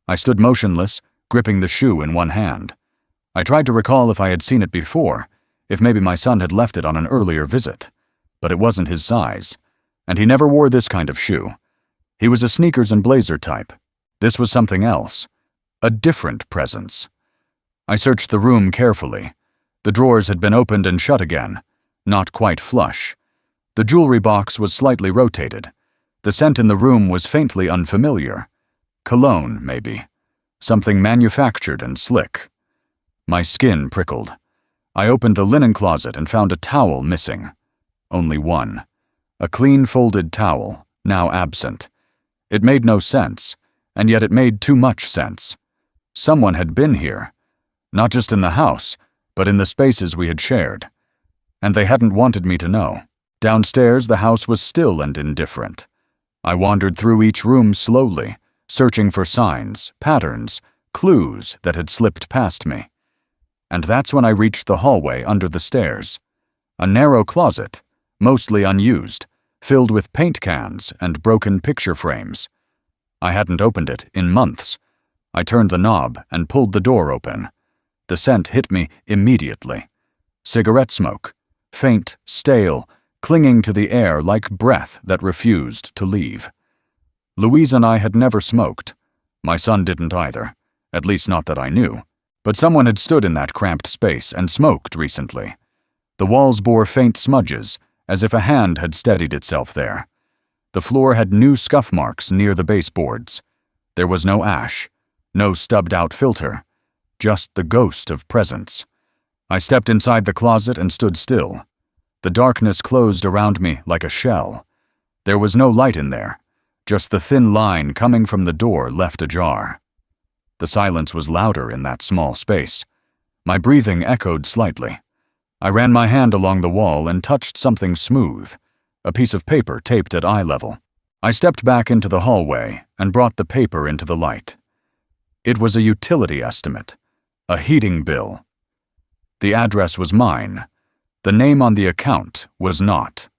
I stood motionless, gripping the shoe in one hand. I tried to recall if I had seen it before, if maybe my son had left it on an earlier visit. But it wasn't his size, and he never wore this kind of shoe. He was a sneakers and blazer type. This was something else, a different presence. I searched the room carefully. The drawers had been opened and shut again, not quite flush. The jewelry box was slightly rotated. The scent in the room was faintly unfamiliar. Cologne, maybe. Something manufactured and slick. My skin prickled. I opened the linen closet and found a towel missing. Only one. A clean folded towel, now absent. It made no sense, and yet it made too much sense. Someone had been here. Not just in the house, but in the spaces we had shared. And they hadn't wanted me to know. Downstairs, the house was still and indifferent. I wandered through each room slowly, searching for signs, patterns, clues that had slipped past me. And that's when I reached the hallway under the stairs. A narrow closet, mostly unused, filled with paint cans and broken picture frames. I hadn't opened it in months. I turned the knob and pulled the door open. The scent hit me immediately. Cigarette smoke, faint, stale, clinging to the air like breath that refused to leave. Louise and I had never smoked. My son didn't either, at least not that I knew. But someone had stood in that cramped space and smoked recently. The walls bore faint smudges, as if a hand had steadied itself there. The floor had new scuff marks near the baseboards. There was no ash, no stubbed-out filter, just the ghost of presence. I stepped inside the closet and stood still. The darkness closed around me like a shell. There was no light in there, just the thin line coming from the door left ajar. The silence was louder in that small space. My breathing echoed slightly. I ran my hand along the wall and touched something smooth, a piece of paper taped at eye level. I stepped back into the hallway and brought the paper into the light. It was a utility estimate, a heating bill. The address was mine. The name on the account was not.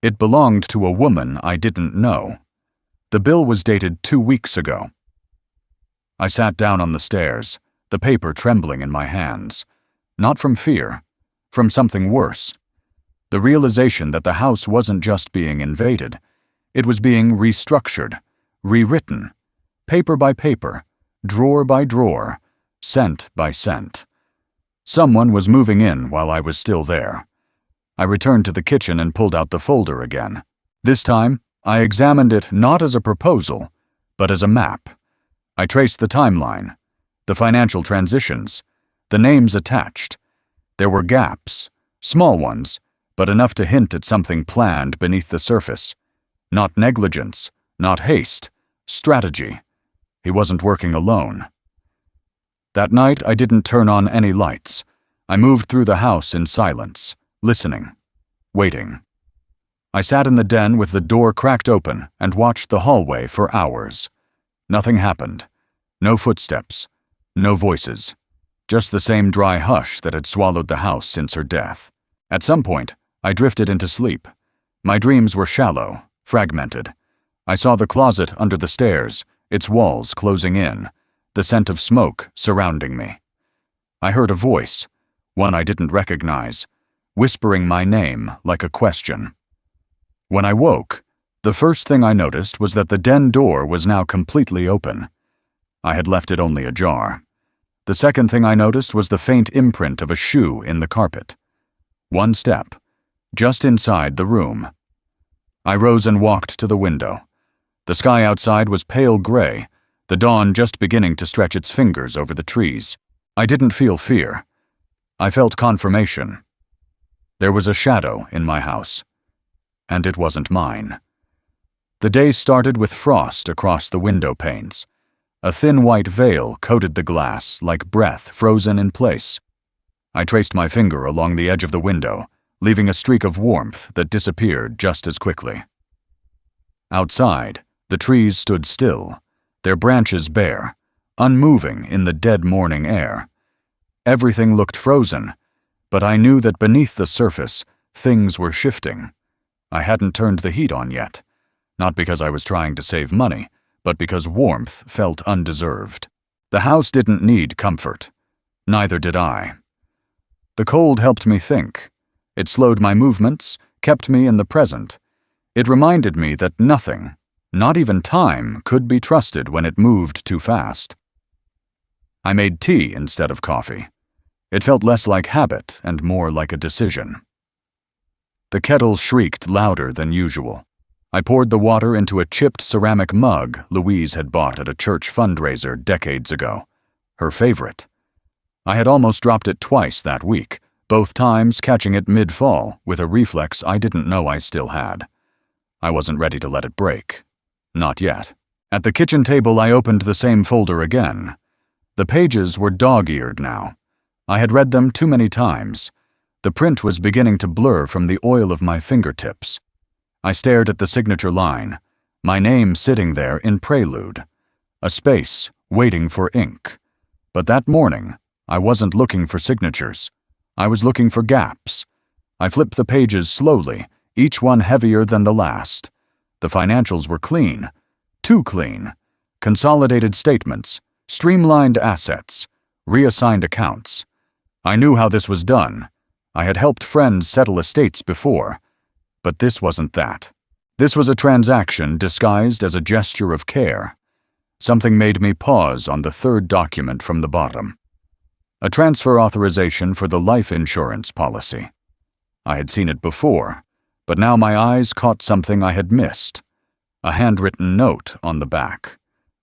It belonged to a woman I didn't know. The bill was dated 2 weeks ago. I sat down on the stairs, the paper trembling in my hands. Not from fear, from something worse. The realization that the house wasn't just being invaded. It was being restructured, rewritten, paper by paper, drawer by drawer, scent by scent. Someone was moving in while I was still there. I returned to the kitchen and pulled out the folder again. This time, I examined it not as a proposal, but as a map. I traced the timeline, the financial transitions, the names attached. There were gaps, small ones, but enough to hint at something planned beneath the surface. Not negligence, not haste, strategy. He wasn't working alone. That night, I didn't turn on any lights. I moved through the house in silence, listening, waiting. I sat in the den with the door cracked open and watched the hallway for hours. Nothing happened. No footsteps. No voices. Just the same dry hush that had swallowed the house since her death. At some point, I drifted into sleep. My dreams were shallow, fragmented. I saw the closet under the stairs, its walls closing in, the scent of smoke surrounding me. I heard a voice, one I didn't recognize, whispering my name like a question. When I woke, the first thing I noticed was that the den door was now completely open. I had left it only ajar. The second thing I noticed was the faint imprint of a shoe in the carpet. One step, just inside the room. I rose and walked to the window. The sky outside was pale gray, the dawn just beginning to stretch its fingers over the trees. I didn't feel fear. I felt confirmation. There was a shadow in my house, and it wasn't mine. The day started with frost across the window panes. A thin white veil coated the glass like breath frozen in place. I traced my finger along the edge of the window, leaving a streak of warmth that disappeared just as quickly. Outside, the trees stood still, their branches bare, unmoving in the dead morning air. Everything looked frozen, but I knew that beneath the surface, things were shifting. I hadn't turned the heat on yet, not because I was trying to save money, but because warmth felt undeserved. The house didn't need comfort. Neither did I. The cold helped me think. It slowed my movements, kept me in the present. It reminded me that nothing, not even time, could be trusted when it moved too fast. I made tea instead of coffee. It felt less like habit and more like a decision. The kettle shrieked louder than usual. I poured the water into a chipped ceramic mug Louise had bought at a church fundraiser decades ago. Her favorite. I had almost dropped it twice that week, both times catching it mid-fall with a reflex I didn't know I still had. I wasn't ready to let it break. Not yet. At the kitchen table, I opened the same folder again. The pages were dog-eared now. I had read them too many times. The print was beginning to blur from the oil of my fingertips. I stared at the signature line, my name sitting there in prelude, a space waiting for ink. But that morning, I wasn't looking for signatures. I was looking for gaps. I flipped the pages slowly, each one heavier than the last. The financials were clean, too clean. Consolidated statements, streamlined assets, reassigned accounts. I knew how this was done. I had helped friends settle estates before. But this wasn't that. This was a transaction disguised as a gesture of care. Something made me pause on the third document from the bottom. A transfer authorization for the life insurance policy. I had seen it before, but now my eyes caught something I had missed. A handwritten note on the back.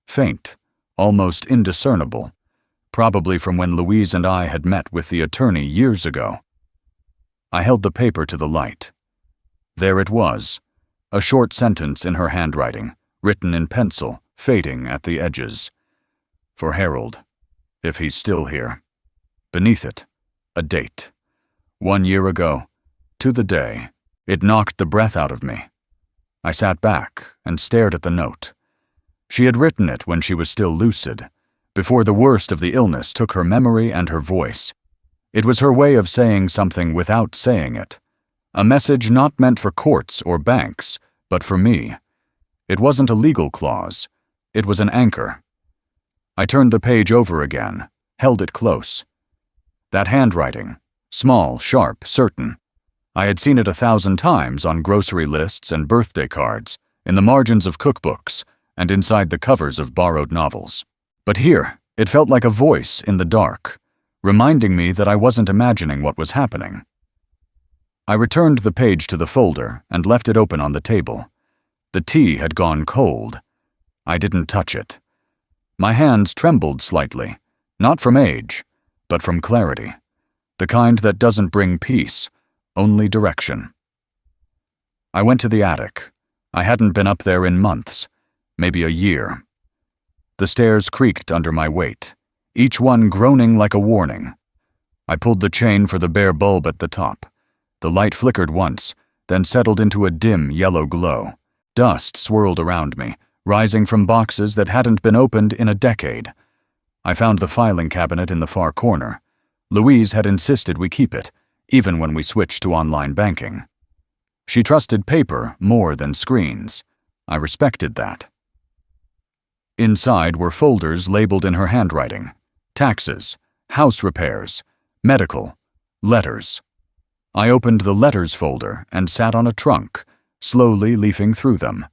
Faint, almost indiscernible, probably from when Louise and I had met with the attorney years ago. I held the paper to the light. There it was, a short sentence in her handwriting, written in pencil, fading at the edges. For Harold, if he's still here. Beneath it, a date. 1 year ago, to the day. It knocked the breath out of me. I sat back and stared at the note. She had written it when she was still lucid, before the worst of the illness took her memory and her voice. It was her way of saying something without saying it. A message not meant for courts or banks, but for me. It wasn't a legal clause. It was an anchor. I turned the page over again, held it close. That handwriting, small, sharp, certain. I had seen it 1,000 times on grocery lists and birthday cards, in the margins of cookbooks, and inside the covers of borrowed novels. But here, it felt like a voice in the dark, reminding me that I wasn't imagining what was happening. I returned the page to the folder and left it open on the table. The tea had gone cold. I didn't touch it. My hands trembled slightly, not from age, but from clarity, the kind that doesn't bring peace, only direction. I went to the attic. I hadn't been up there in months, maybe a year. The stairs creaked under my weight, each one groaning like a warning. I pulled the chain for the bare bulb at the top. The light flickered once, then settled into a dim yellow glow. Dust swirled around me, rising from boxes that hadn't been opened in a decade. I found the filing cabinet in the far corner. Louise had insisted we keep it, even when we switched to online banking. She trusted paper more than screens. I respected that. Inside were folders labeled in her handwriting. Taxes, house repairs, medical, letters. I opened the letters folder and sat on a trunk, slowly leafing through them.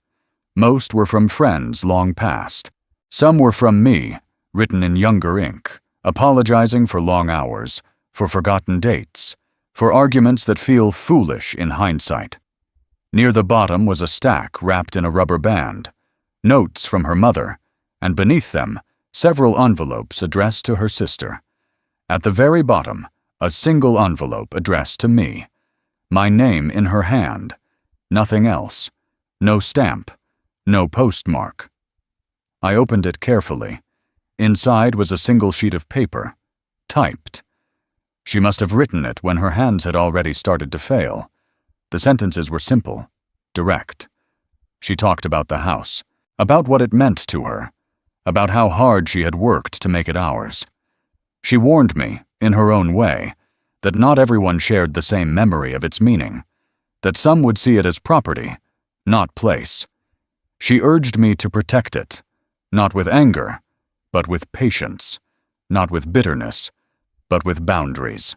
Most were from friends long past. Some were from me, written in younger ink, apologizing for long hours, for forgotten dates, for arguments that feel foolish in hindsight. Near the bottom was a stack wrapped in a rubber band, notes from her mother, and beneath them, several envelopes addressed to her sister. At the very bottom, a single envelope addressed to me, my name in her hand, nothing else, no stamp, no postmark. I opened it carefully. Inside was a single sheet of paper, typed. She must have written it when her hands had already started to fail. The sentences were simple, direct. She talked about the house, about what it meant to her, about how hard she had worked to make it ours. She warned me, in her own way, that not everyone shared the same memory of its meaning, that some would see it as property, not place. She urged me to protect it, not with anger, but with patience, not with bitterness, but with boundaries.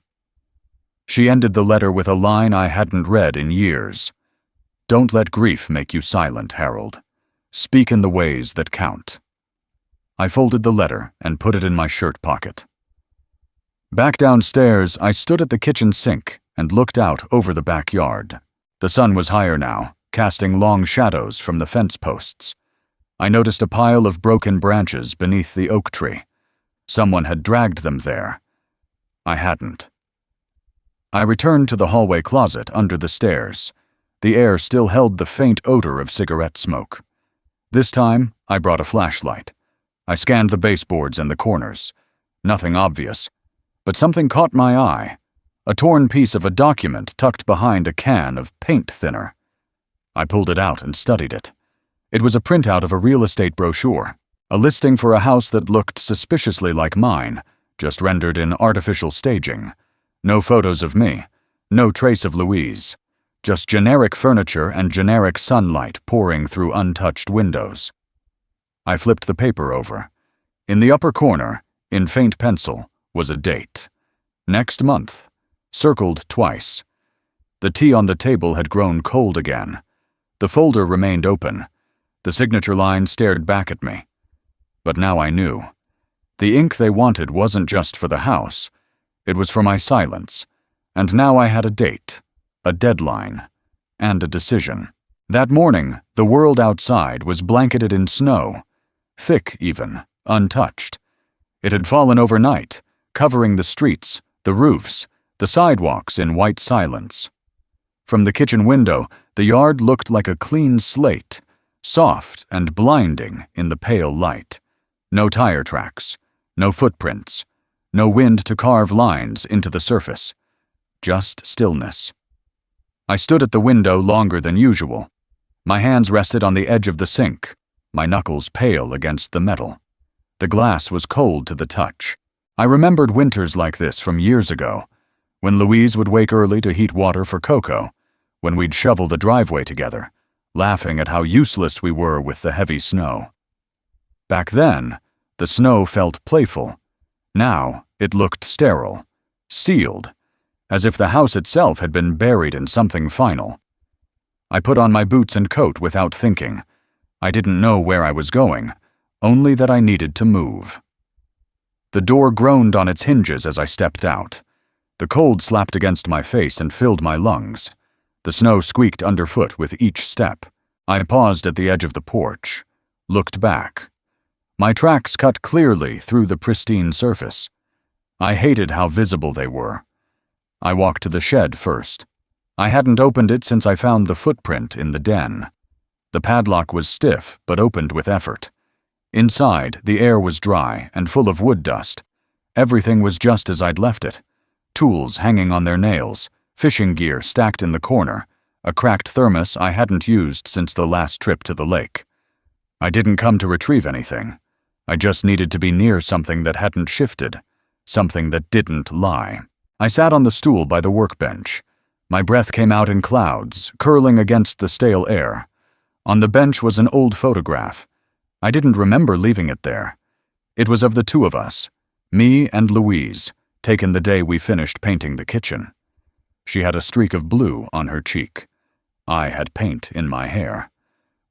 She ended the letter with a line I hadn't read in years. "Don't let grief make you silent, Harold. Speak in the ways that count." I folded the letter and put it in my shirt pocket. Back downstairs, I stood at the kitchen sink and looked out over the backyard. The sun was higher now, casting long shadows from the fence posts. I noticed a pile of broken branches beneath the oak tree. Someone had dragged them there. I hadn't. I returned to the hallway closet under the stairs. The air still held the faint odor of cigarette smoke. This time, I brought a flashlight. I scanned the baseboards and the corners. Nothing obvious, but something caught my eye. A torn piece of a document tucked behind a can of paint thinner. I pulled it out and studied it. It was a printout of a real estate brochure, a listing for a house that looked suspiciously like mine, just rendered in artificial staging. No photos of me, no trace of Louise, just generic furniture and generic sunlight pouring through untouched windows. I flipped the paper over. In the upper corner, in faint pencil, was a date. Next month, circled twice. The tea on the table had grown cold again. The folder remained open. The signature line stared back at me. But now I knew. The ink they wanted wasn't just for the house. It was for my silence. And now I had a date, a deadline, and a decision. That morning, the world outside was blanketed in snow. Thick even, untouched. It had fallen overnight, covering the streets, the roofs, the sidewalks in white silence. From the kitchen window, the yard looked like a clean slate, soft and blinding in the pale light. No tire tracks, no footprints, no wind to carve lines into the surface. Just stillness. I stood at the window longer than usual. My hands rested on the edge of the sink, my knuckles pale against the metal. The glass was cold to the touch. I remembered winters like this from years ago, when Louise would wake early to heat water for Coco, when we'd shovel the driveway together, laughing at how useless we were with the heavy snow. Back then, the snow felt playful. Now, it looked sterile, sealed, as if the house itself had been buried in something final. I put on my boots and coat without thinking. I didn't know where I was going, only that I needed to move. The door groaned on its hinges as I stepped out. The cold slapped against my face and filled my lungs. The snow squeaked underfoot with each step. I paused at the edge of the porch, looked back. My tracks cut clearly through the pristine surface. I hated how visible they were. I walked to the shed first. I hadn't opened it since I found the footprint in the den. The padlock was stiff, but opened with effort. Inside, the air was dry and full of wood dust. Everything was just as I'd left it. Tools hanging on their nails, fishing gear stacked in the corner, a cracked thermos I hadn't used since the last trip to the lake. I didn't come to retrieve anything. I just needed to be near something that hadn't shifted, something that didn't lie. I sat on the stool by the workbench. My breath came out in clouds, curling against the stale air. On the bench was an old photograph. I didn't remember leaving it there. It was of the two of us, me and Louise, taken the day we finished painting the kitchen. She had a streak of blue on her cheek. I had paint in my hair.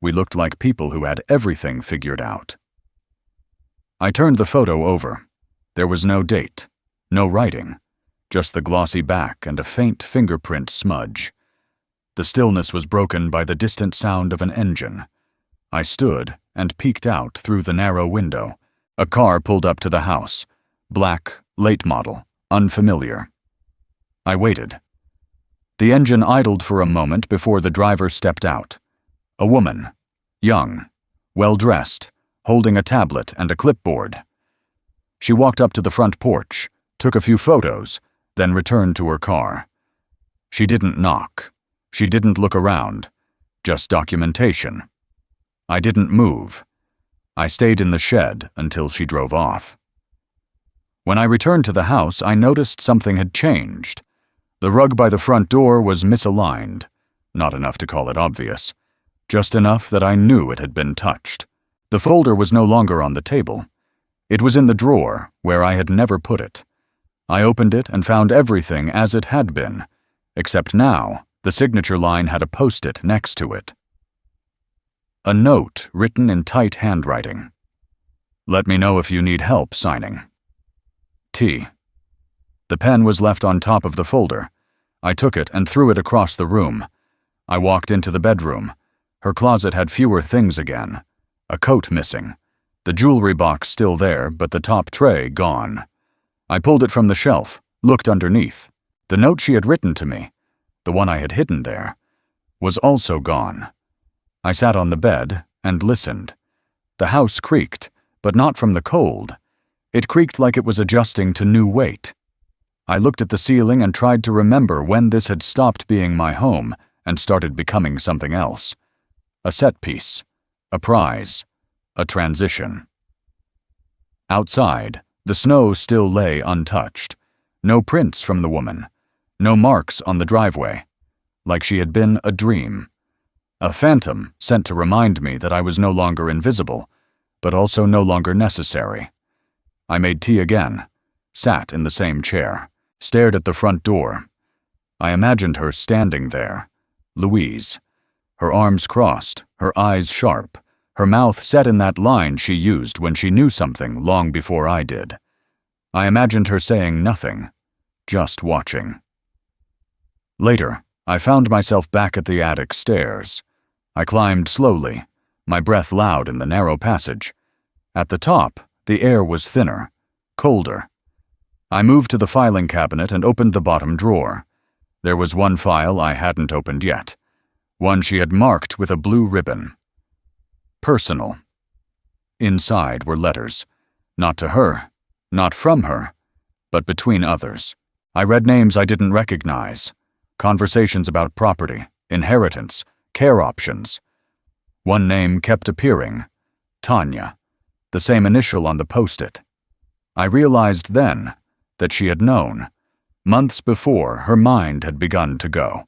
We looked like people who had everything figured out. I turned the photo over. There was no date, no writing, just the glossy back and a faint fingerprint smudge. The stillness was broken by the distant sound of an engine. I stood and peeked out through the narrow window. A car pulled up to the house. Black, late model, unfamiliar. I waited. The engine idled for a moment before the driver stepped out. A woman, young, well-dressed, holding a tablet and a clipboard. She walked up to the front porch, took a few photos, then returned to her car. She didn't knock. She didn't look around. Just documentation. I didn't move. I stayed in the shed until she drove off. When I returned to the house, I noticed something had changed. The rug by the front door was misaligned. Not enough to call it obvious. Just enough that I knew it had been touched. The folder was no longer on the table. It was in the drawer, where I had never put it. I opened it and found everything as it had been, except now the signature line had a post-it next to it. A note written in tight handwriting. Let me know if you need help signing. T. The pen was left on top of the folder. I took it and threw it across the room. I walked into the bedroom. Her closet had fewer things again. A coat missing. The jewelry box still there, but the top tray gone. I pulled it from the shelf, looked underneath. The note she had written to me, the one I had hidden there, was also gone. I sat on the bed and listened. The house creaked, but not from the cold. It creaked like it was adjusting to new weight. I looked at the ceiling and tried to remember when this had stopped being my home and started becoming something else. A set piece, a prize, a transition. Outside, the snow still lay untouched. No prints from the woman. No marks on the driveway. Like she had been a dream. A phantom sent to remind me that I was no longer invisible, but also no longer necessary. I made tea again, sat in the same chair, stared at the front door. I imagined her standing there, Louise, her arms crossed, her eyes sharp, her mouth set in that line she used when she knew something long before I did. I imagined her saying nothing, just watching. Later, I found myself back at the attic stairs. I climbed slowly, my breath loud in the narrow passage. At the top, the air was thinner, colder. I moved to the filing cabinet and opened the bottom drawer. There was one file I hadn't opened yet, one she had marked with a blue ribbon. Personal. Inside were letters, not to her, not from her, but between others. I read names I didn't recognize, conversations about property, inheritance, care options. One name kept appearing, Tanya, the same initial on the post-it. I realized then that she had known. Months before, her mind had begun to go.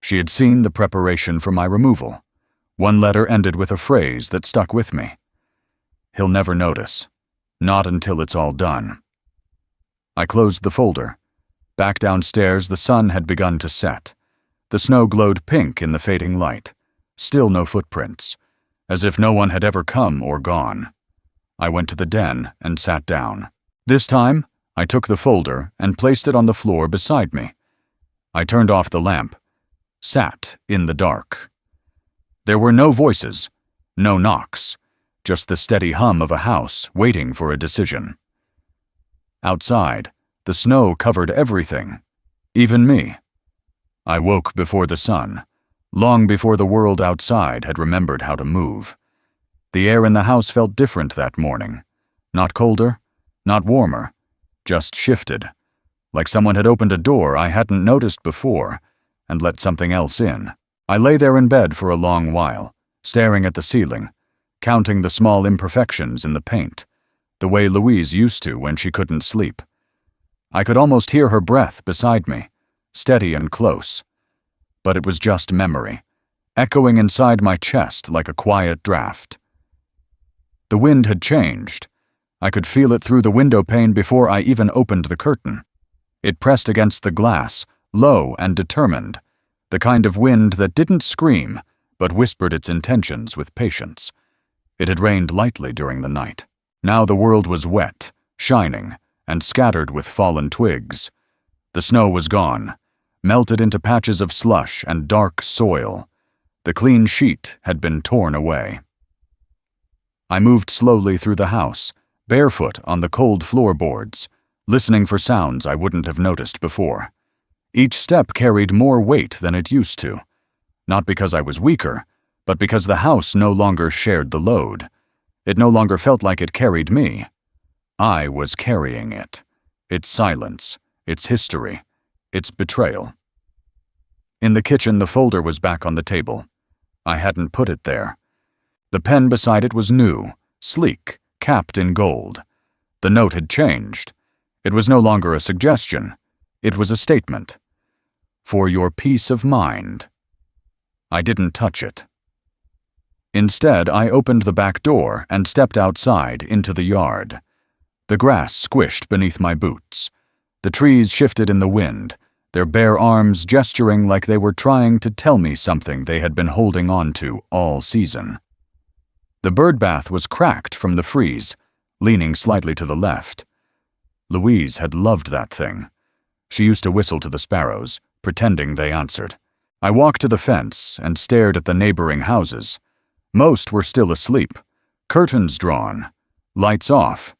She had seen the preparation for my removal. One letter ended with a phrase that stuck with me. He'll never notice. Not until it's all done. I closed the folder. Back downstairs, the sun had begun to set. The snow glowed pink in the fading light. Still no footprints, as if no one had ever come or gone. I went to the den and sat down. This time, I took the folder and placed it on the floor beside me. I turned off the lamp, sat in the dark. There were no voices, no knocks, just the steady hum of a house waiting for a decision. Outside, the snow covered everything, even me. I woke before the sun, long before the world outside had remembered how to move. The air in the house felt different that morning. Not colder, not warmer, just shifted, like someone had opened a door I hadn't noticed before and let something else in. I lay there in bed for a long while, staring at the ceiling, counting the small imperfections in the paint, the way Louise used to when she couldn't sleep. I could almost hear her breath beside me, steady and close. But it was just memory, echoing inside my chest like a quiet draft. The wind had changed. I could feel it through the window pane before I even opened the curtain. It pressed against the glass, low and determined, the kind of wind that didn't scream, but whispered its intentions with patience. It had rained lightly during the night. Now the world was wet, shining, and scattered with fallen twigs. The snow was gone, melted into patches of slush and dark soil. The clean sheet had been torn away. I moved slowly through the house, barefoot on the cold floorboards, listening for sounds I wouldn't have noticed before. Each step carried more weight than it used to, not because I was weaker, but because the house no longer shared the load. It no longer felt like it carried me. I was carrying it, its silence, its history, its betrayal. In the kitchen, the folder was back on the table. I hadn't put it there. The pen beside it was new, sleek, capped in gold. The note had changed. It was no longer a suggestion. It was a statement. For your peace of mind. I didn't touch it. Instead, I opened the back door and stepped outside into the yard. The grass squished beneath my boots. The trees shifted in the wind, their bare arms gesturing like they were trying to tell me something they had been holding on to all season. The birdbath was cracked from the freeze, leaning slightly to the left. Louise had loved that thing. She used to whistle to the sparrows, pretending they answered. I walked to the fence and stared at the neighboring houses. Most were still asleep, curtains drawn, lights off.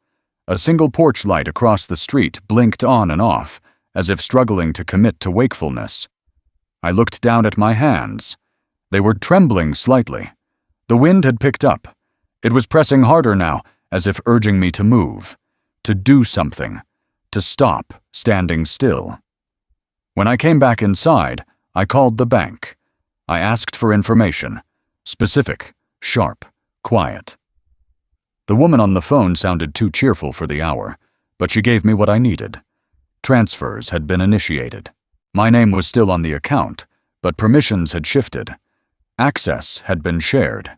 A single porch light across the street blinked on and off, as if struggling to commit to wakefulness. I looked down at my hands. They were trembling slightly. The wind had picked up. It was pressing harder now, as if urging me to move, to do something, to stop standing still. When I came back inside, I called the bank. I asked for information, specific, sharp, quiet. The woman on the phone sounded too cheerful for the hour, but she gave me what I needed. Transfers had been initiated. My name was still on the account, but permissions had shifted. Access had been shared.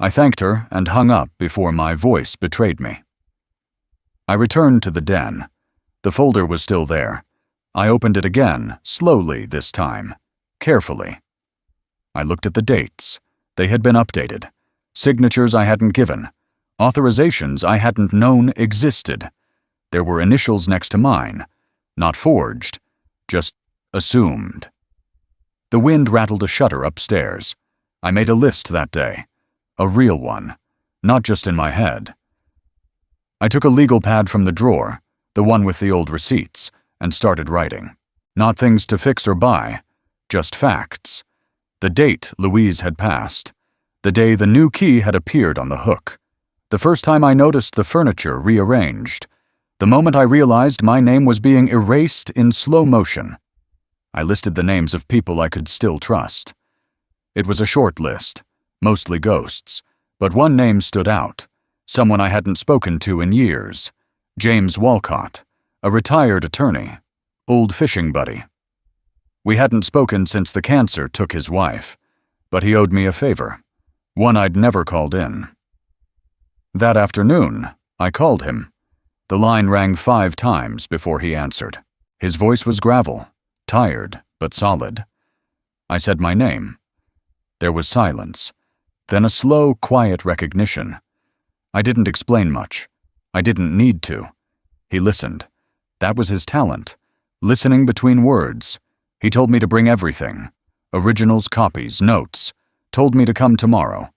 I thanked her and hung up before my voice betrayed me. I returned to the den. The folder was still there. I opened it again, slowly this time, carefully. I looked at the dates. They had been updated. Signatures I hadn't given. Authorizations I hadn't known existed. There were initials next to mine, not forged, just assumed. The wind rattled a shutter upstairs. I made a list that day. A real one, not just in my head. I took a legal pad from the drawer, the one with the old receipts, and started writing. Not things to fix or buy, just facts. The date Louise had passed. The day the new key had appeared on the hook. The first time I noticed the furniture rearranged. The moment I realized my name was being erased in slow motion. I listed the names of people I could still trust. It was a short list, mostly ghosts, but one name stood out, someone I hadn't spoken to in years. James Walcott, a retired attorney, old fishing buddy. We hadn't spoken since the cancer took his wife, but he owed me a favor, one I'd never called in. That afternoon, I called him. The line rang 5 times before he answered. His voice was gravel, tired but solid. I said my name. There was silence, then a slow, quiet recognition. I didn't explain much. I didn't need to. He listened. That was his talent, listening between words. He told me to bring everything. Originals, copies, notes. Told me to come tomorrow.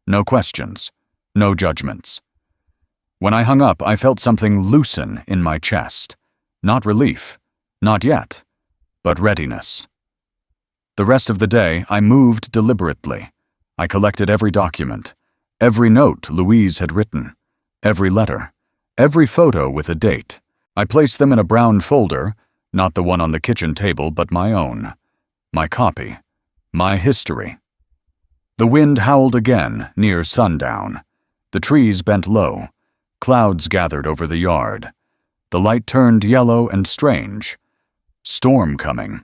No questions. No judgments. When I hung up, I felt something loosen in my chest. Not relief. Not yet. But readiness. The rest of the day, I moved deliberately. I collected every document, every note Louise had written, every letter, every photo with a date. I placed them in a brown folder, not the one on the kitchen table, but my own. My copy. My history. The wind howled again near sundown. The trees bent low. Clouds gathered over the yard. The light turned yellow and strange. Storm coming.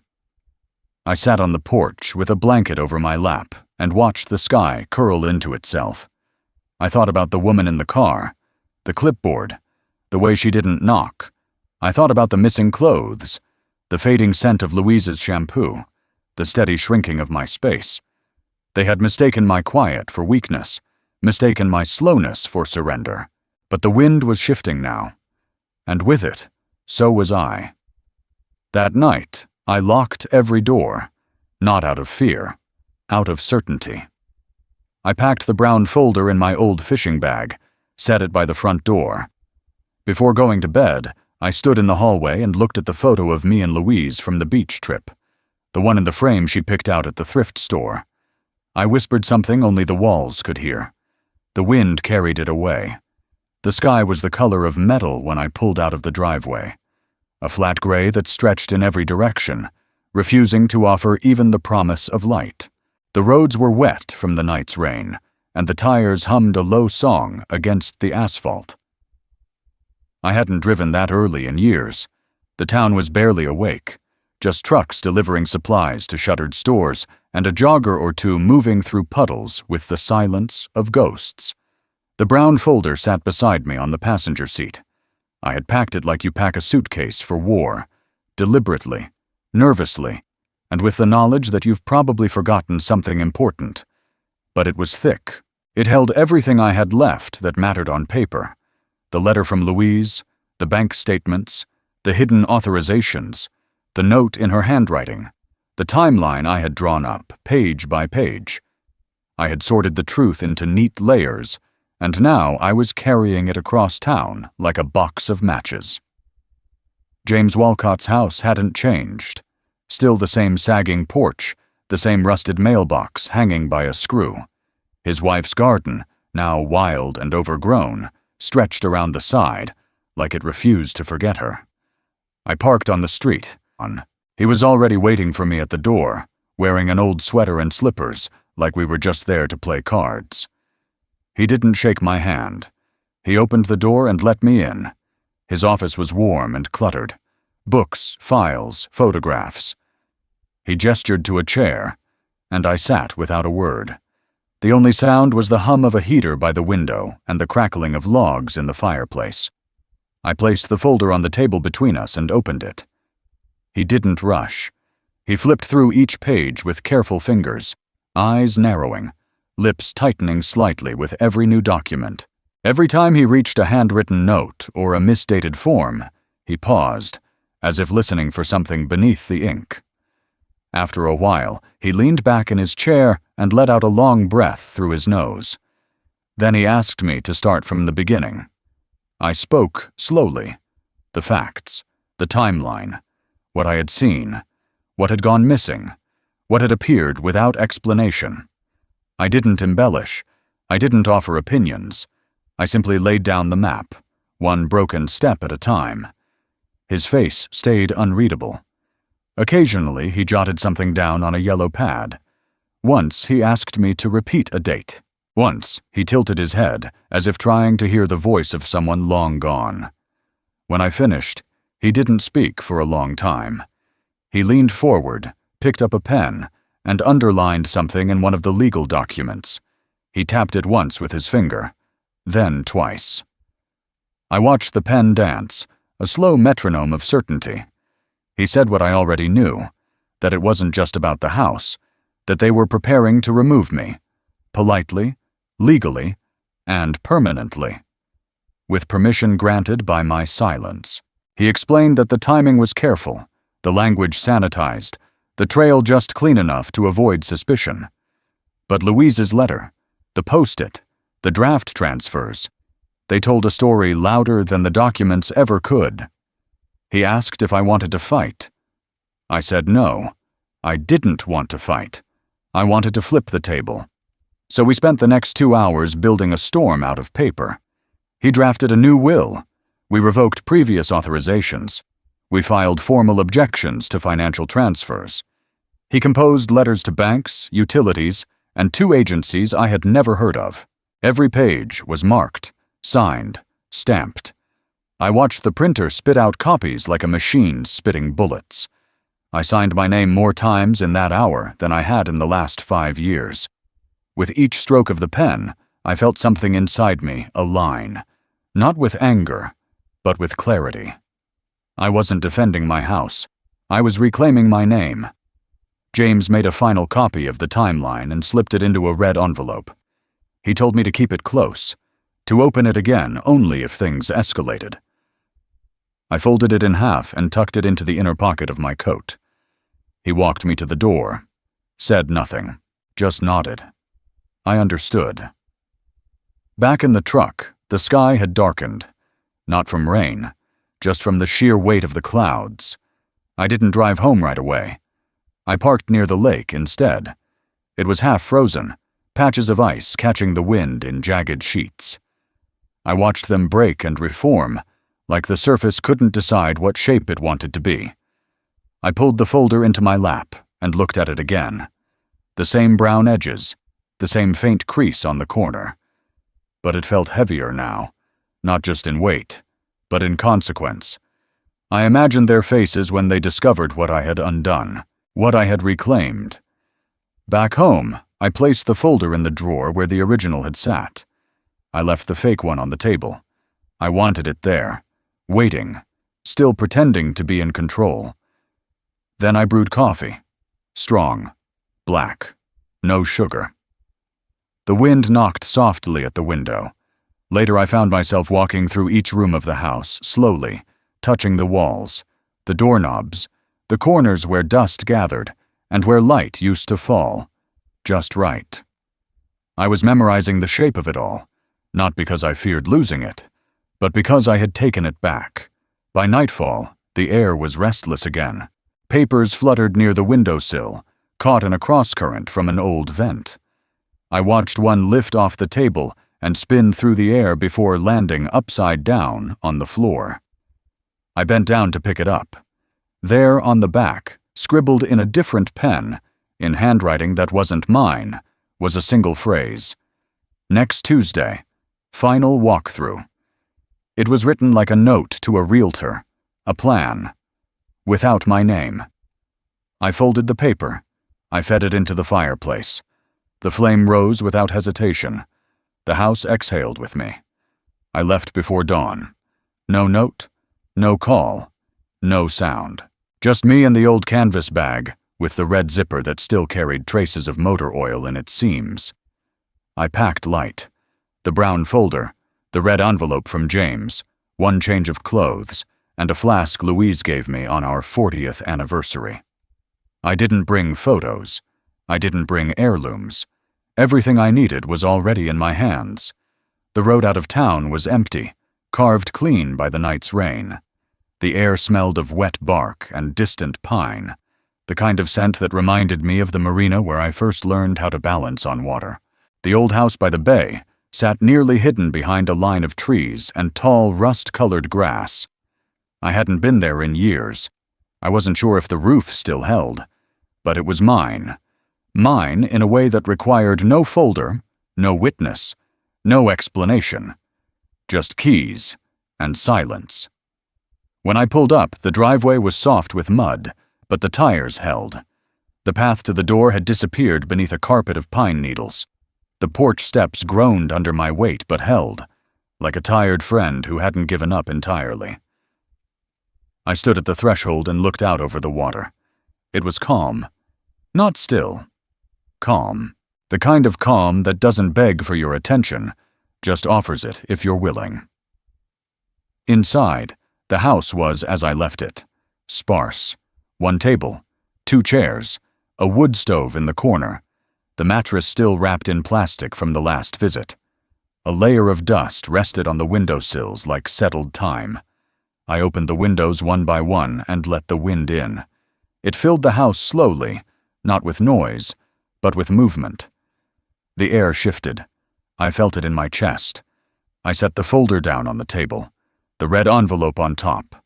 I sat on the porch with a blanket over my lap and watched the sky curl into itself. I thought about the woman in the car, the clipboard, the way she didn't knock. I thought about the missing clothes, the fading scent of Louise's shampoo, the steady shrinking of my space. They had mistaken my quiet for weakness, mistaken my slowness for surrender. But the wind was shifting now, and with it, so was I. That night, I locked every door, not out of fear, out of certainty. I packed the brown folder in my old fishing bag, set it by the front door. Before going to bed, I stood in the hallway and looked at the photo of me and Louise from the beach trip, the one in the frame she picked out at the thrift store. I whispered something only the walls could hear. The wind carried it away. The sky was the color of metal when I pulled out of the driveway. A flat gray that stretched in every direction, refusing to offer even the promise of light. The roads were wet from the night's rain, and the tires hummed a low song against the asphalt. I hadn't driven that early in years. The town was barely awake, just trucks delivering supplies to shuttered stores and a jogger or two moving through puddles with the silence of ghosts. The brown folder sat beside me on the passenger seat. I had packed it like you pack a suitcase for war, deliberately, nervously, and with the knowledge that you've probably forgotten something important. But it was thick. It held everything I had left that mattered on paper. The letter from Louise, the bank statements, the hidden authorizations, the note in her handwriting, the timeline I had drawn up, page by page. I had sorted the truth into neat layers, and now I was carrying it across town like a box of matches. James Walcott's house hadn't changed. Still the same sagging porch, the same rusted mailbox hanging by a screw. His wife's garden, now wild and overgrown, stretched around the side, like it refused to forget her. I parked on the street. He was already waiting for me at the door, wearing an old sweater and slippers, like we were just there to play cards. He didn't shake my hand. He opened the door and let me in. His office was warm and cluttered. Books, files, photographs. He gestured to a chair, and I sat without a word. The only sound was the hum of a heater by the window and the crackling of logs in the fireplace. I placed the folder on the table between us and opened it. He didn't rush. He flipped through each page with careful fingers, eyes narrowing, lips tightening slightly with every new document. Every time he reached a handwritten note or a misdated form, he paused, as if listening for something beneath the ink. After a while, he leaned back in his chair and let out a long breath through his nose. Then he asked me to start from the beginning. I spoke slowly. The facts, the timeline, what I had seen, what had gone missing, what had appeared without explanation. I didn't embellish. I didn't offer opinions. I simply laid down the map, one broken step at a time. His face stayed unreadable. Occasionally, he jotted something down on a yellow pad. Once, he asked me to repeat a date. Once, he tilted his head, as if trying to hear the voice of someone long gone. When I finished, he didn't speak for a long time. He leaned forward, picked up a pen, and underlined something in one of the legal documents. He tapped it once with his finger, then twice. I watched the pen dance, a slow metronome of certainty. He said what I already knew, that it wasn't just about the house, that they were preparing to remove me, politely, legally, and permanently. With permission granted by my silence. He explained that the timing was careful, the language sanitized, the trail just clean enough to avoid suspicion. But Louise's letter, the post-it, the draft transfers, they told a story louder than the documents ever could. He asked if I wanted to fight. I said no. I didn't want to fight. I wanted to flip the table. So we spent the next 2 hours building a storm out of paper. He drafted a new will. We revoked previous authorizations. We filed formal objections to financial transfers. He composed letters to banks, utilities, and 2 agencies I had never heard of. Every page was marked, signed, stamped. I watched the printer spit out copies like a machine spitting bullets. I signed my name more times in that hour than I had in the last 5 years. With each stroke of the pen, I felt something inside me align, not with anger, but with clarity. I wasn't defending my house. I was reclaiming my name. James made a final copy of the timeline and slipped it into a red envelope. He told me to keep it close, to open it again only if things escalated. I folded it in half and tucked it into the inner pocket of my coat. He walked me to the door, said nothing, just nodded. I understood. Back in the truck, the sky had darkened, not from rain, just from the sheer weight of the clouds. I didn't drive home right away. I parked near the lake instead. It was half frozen, patches of ice catching the wind in jagged sheets. I watched them break and reform, like the surface couldn't decide what shape it wanted to be. I pulled the folder into my lap and looked at it again. The same brown edges, the same faint crease on the corner. But it felt heavier now, not just in weight, but in consequence. I imagined their faces when they discovered what I had undone, what I had reclaimed. Back home, I placed the folder in the drawer where the original had sat. I left the fake one on the table. I wanted it there, waiting, still pretending to be in control. Then I brewed coffee. Strong, black, no sugar. The wind knocked softly at the window. Later I found myself walking through each room of the house, slowly, touching the walls, the doorknobs, the corners where dust gathered, and where light used to fall, just right. I was memorizing the shape of it all, not because I feared losing it, but because I had taken it back. By nightfall, the air was restless again. Papers fluttered near the windowsill, caught in a crosscurrent from an old vent. I watched one lift off the table and spin through the air before landing upside down on the floor. I bent down to pick it up. There on the back, scribbled in a different pen, in handwriting that wasn't mine, was a single phrase. Next Tuesday, final walkthrough. It was written like a note to a realtor, a plan, without my name. I folded the paper. I fed it into the fireplace. The flame rose without hesitation. The house exhaled with me. I left before dawn. No note, no call, no sound. Just me and the old canvas bag, with the red zipper that still carried traces of motor oil in its seams. I packed light. The brown folder, the red envelope from James, one change of clothes, and a flask Louise gave me on our 40th anniversary. I didn't bring photos. I didn't bring heirlooms. Everything I needed was already in my hands. The road out of town was empty, carved clean by the night's rain. The air smelled of wet bark and distant pine, the kind of scent that reminded me of the marina where I first learned how to balance on water. The old house by the bay sat nearly hidden behind a line of trees and tall, rust-colored grass. I hadn't been there in years. I wasn't sure if the roof still held, but it was mine. Mine in a way that required no folder, no witness, no explanation. Just keys and silence. When I pulled up, the driveway was soft with mud, but the tires held. The path to the door had disappeared beneath a carpet of pine needles. The porch steps groaned under my weight but held, like a tired friend who hadn't given up entirely. I stood at the threshold and looked out over the water. It was calm. Not still. Calm. The kind of calm that doesn't beg for your attention, just offers it if you're willing. Inside, the house was as I left it. Sparse. One table, 2 chairs, a wood stove in the corner, the mattress still wrapped in plastic from the last visit. A layer of dust rested on the windowsills like settled time. I opened the windows one by one and let the wind in. It filled the house slowly, not with noise, but with movement. The air shifted. I felt it in my chest. I set the folder down on the table, the red envelope on top.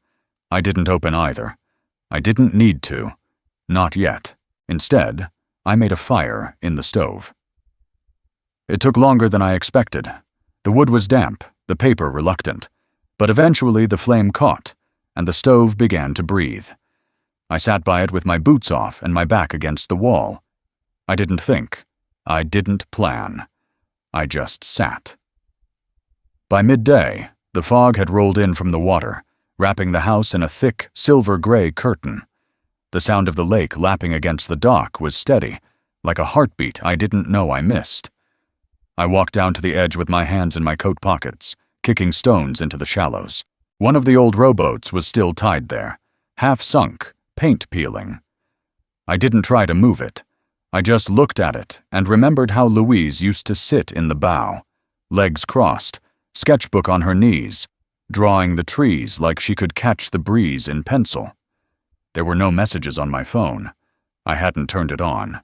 I didn't open either. I didn't need to. Not yet. Instead, I made a fire in the stove. It took longer than I expected. The wood was damp, the paper reluctant, but eventually the flame caught, and the stove began to breathe. I sat by it with my boots off and my back against the wall. I didn't think. I didn't plan. I just sat. By midday, the fog had rolled in from the water, wrapping the house in a thick, silver-gray curtain. The sound of the lake lapping against the dock was steady, like a heartbeat I didn't know I missed. I walked down to the edge with my hands in my coat pockets, kicking stones into the shallows. One of the old rowboats was still tied there, half sunk, paint peeling. I didn't try to move it. I just looked at it and remembered how Louise used to sit in the bow, legs crossed, sketchbook on her knees, drawing the trees like she could catch the breeze in pencil. There were no messages on my phone. I hadn't turned it on.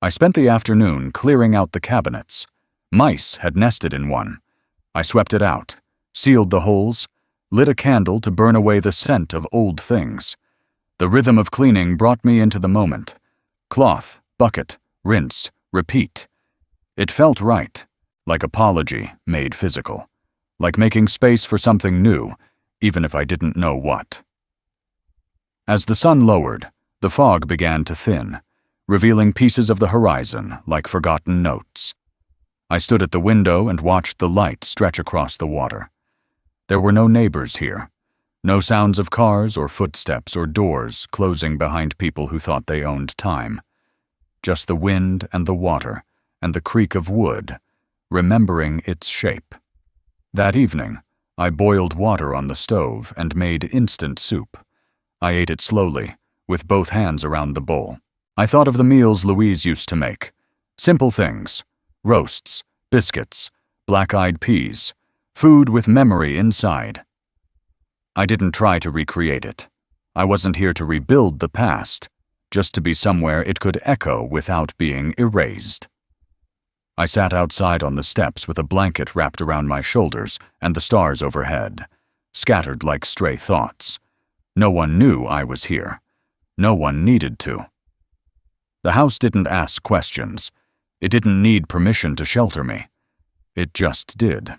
I spent the afternoon clearing out the cabinets. Mice had nested in one. I swept it out, sealed the holes, lit a candle to burn away the scent of old things. The rhythm of cleaning brought me into the moment. Cloth, bucket, rinse, repeat. It felt right, like apology made physical, like making space for something new, even if I didn't know what. As the sun lowered, the fog began to thin, revealing pieces of the horizon like forgotten notes. I stood at the window and watched the light stretch across the water. There were no neighbors here. No sounds of cars or footsteps or doors closing behind people who thought they owned time. Just the wind and the water and the creak of wood, remembering its shape. That evening, I boiled water on the stove and made instant soup. I ate it slowly, with both hands around the bowl. I thought of the meals Louise used to make. Simple things: roasts, biscuits, black-eyed peas, food with memory inside. I didn't try to recreate it. I wasn't here to rebuild the past, just to be somewhere it could echo without being erased. I sat outside on the steps with a blanket wrapped around my shoulders and the stars overhead, scattered like stray thoughts. No one knew I was here. No one needed to. The house didn't ask questions. It didn't need permission to shelter me. It just did.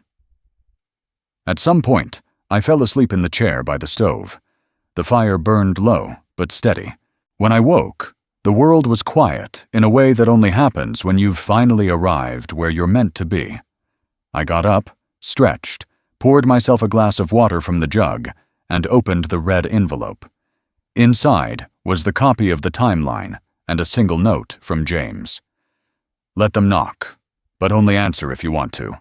At some point, I fell asleep in the chair by the stove. The fire burned low, but steady. When I woke, the world was quiet in a way that only happens when you've finally arrived where you're meant to be. I got up, stretched, poured myself a glass of water from the jug, and opened the red envelope. Inside was the copy of the timeline and a single note from James. "Let them knock, but only answer if you want to."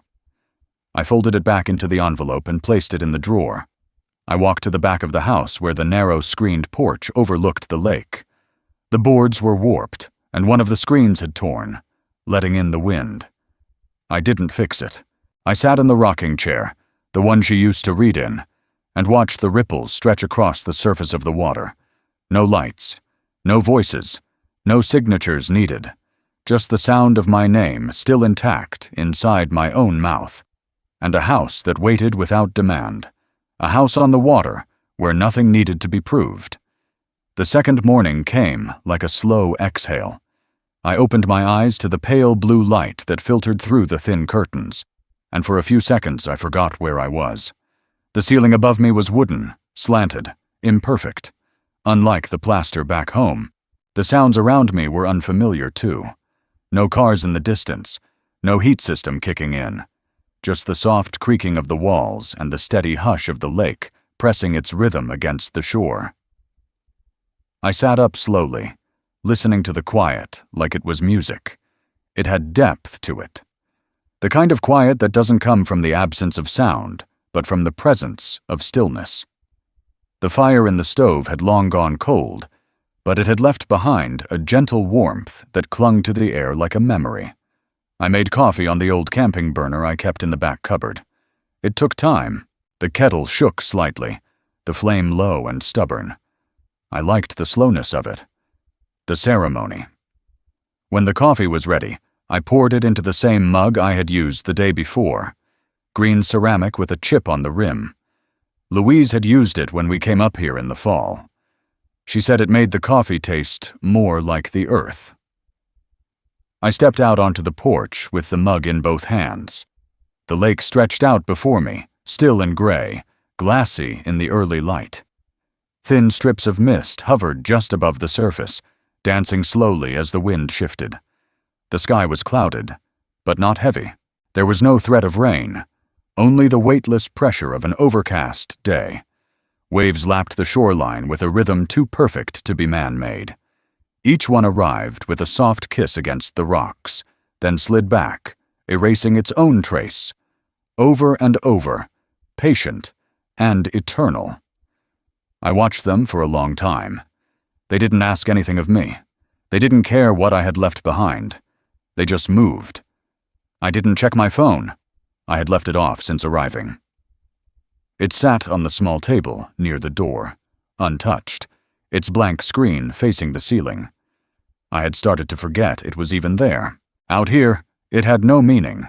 I folded it back into the envelope and placed it in the drawer. I walked to the back of the house where the narrow screened porch overlooked the lake. The boards were warped, and one of the screens had torn, letting in the wind. I didn't fix it. I sat in the rocking chair, the one she used to read in, and watched the ripples stretch across the surface of the water. No lights, no voices, no signatures needed. Just the sound of my name still intact inside my own mouth. And a house that waited without demand. A house on the water where nothing needed to be proved. The second morning came like a slow exhale. I opened my eyes to the pale blue light that filtered through the thin curtains, and for a few seconds I forgot where I was. The ceiling above me was wooden, slanted, imperfect. Unlike the plaster back home, the sounds around me were unfamiliar too. No cars in the distance, no heat system kicking in. Just the soft creaking of the walls and the steady hush of the lake pressing its rhythm against the shore. I sat up slowly, listening to the quiet like it was music. It had depth to it. The kind of quiet that doesn't come from the absence of sound, but from the presence of stillness. The fire in the stove had long gone cold, but it had left behind a gentle warmth that clung to the air like a memory. I made coffee on the old camping burner I kept in the back cupboard. It took time. The kettle shook slightly, the flame low and stubborn. I liked the slowness of it. The ceremony. When the coffee was ready, I poured it into the same mug I had used the day before. Green ceramic with a chip on the rim. Louise had used it when we came up here in the fall. She said it made the coffee taste more like the earth. I stepped out onto the porch with the mug in both hands. The lake stretched out before me, still and gray, glassy in the early light. Thin strips of mist hovered just above the surface, dancing slowly as the wind shifted. The sky was clouded, but not heavy. There was no threat of rain, only the weightless pressure of an overcast day. Waves lapped the shoreline with a rhythm too perfect to be man-made. Each one arrived with a soft kiss against the rocks, then slid back, erasing its own trace. Over and over, patient and eternal. I watched them for a long time. They didn't ask anything of me. They didn't care what I had left behind. They just moved. I didn't check my phone. I had left it off since arriving. It sat on the small table near the door, untouched, its blank screen facing the ceiling. I had started to forget it was even there. Out here, it had no meaning,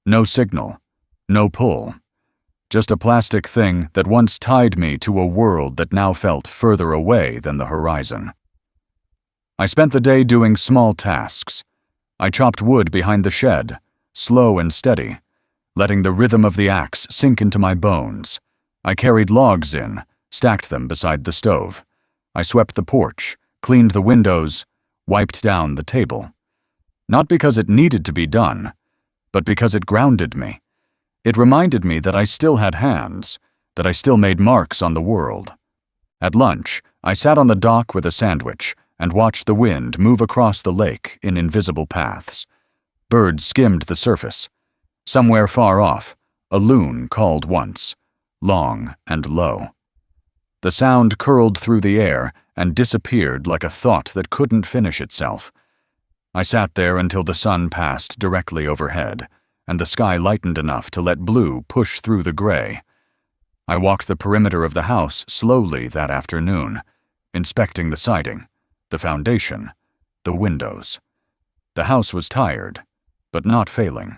no signal, no pull. Just a plastic thing that once tied me to a world that now felt further away than the horizon. I spent the day doing small tasks. I chopped wood behind the shed, slow and steady, letting the rhythm of the axe sink into my bones. I carried logs in, stacked them beside the stove. I swept the porch, cleaned the windows, wiped down the table. Not because it needed to be done, but because it grounded me. It reminded me that I still had hands, that I still made marks on the world. At lunch, I sat on the dock with a sandwich and watched the wind move across the lake in invisible paths. Birds skimmed the surface. Somewhere far off, a loon called once, long and low. The sound curled through the air and disappeared like a thought that couldn't finish itself. I sat there until the sun passed directly overhead, and the sky lightened enough to let blue push through the gray. I walked the perimeter of the house slowly that afternoon, inspecting the siding, the foundation, the windows. The house was tired, but not failing.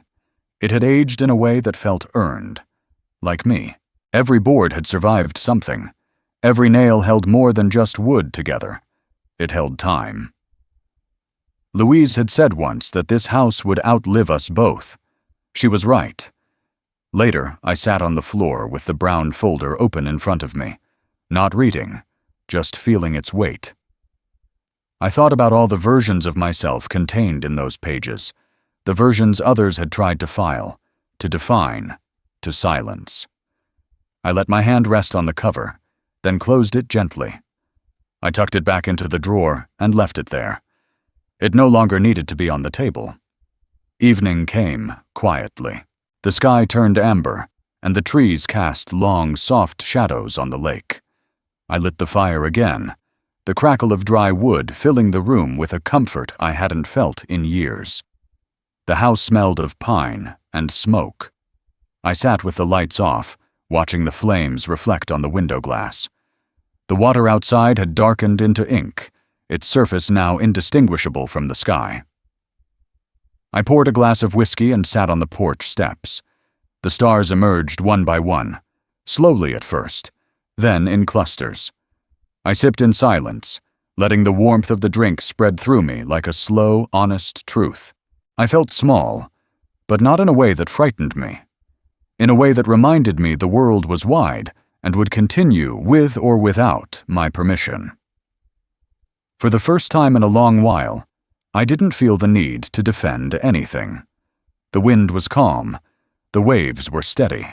It had aged in a way that felt earned. Like me, every board had survived something. Every nail held more than just wood together. It held time. Louise had said once that this house would outlive us both. She was right. Later, I sat on the floor with the brown folder open in front of me, not reading, just feeling its weight. I thought about all the versions of myself contained in those pages, the versions others had tried to file, to define, to silence. I let my hand rest on the cover, then closed it gently. I tucked it back into the drawer and left it there. It no longer needed to be on the table. Evening came, quietly. The sky turned amber, and the trees cast long, soft shadows on the lake. I lit the fire again, the crackle of dry wood filling the room with a comfort I hadn't felt in years. The house smelled of pine and smoke. I sat with the lights off, watching the flames reflect on the window glass. The water outside had darkened into ink, its surface now indistinguishable from the sky. I poured a glass of whiskey and sat on the porch steps. The stars emerged one by one, slowly at first, then in clusters. I sipped in silence, letting the warmth of the drink spread through me like a slow, honest truth. I felt small, but not in a way that frightened me. In a way that reminded me the world was wide and would continue with or without my permission. For the first time in a long while, I didn't feel the need to defend anything. The wind was calm. The waves were steady.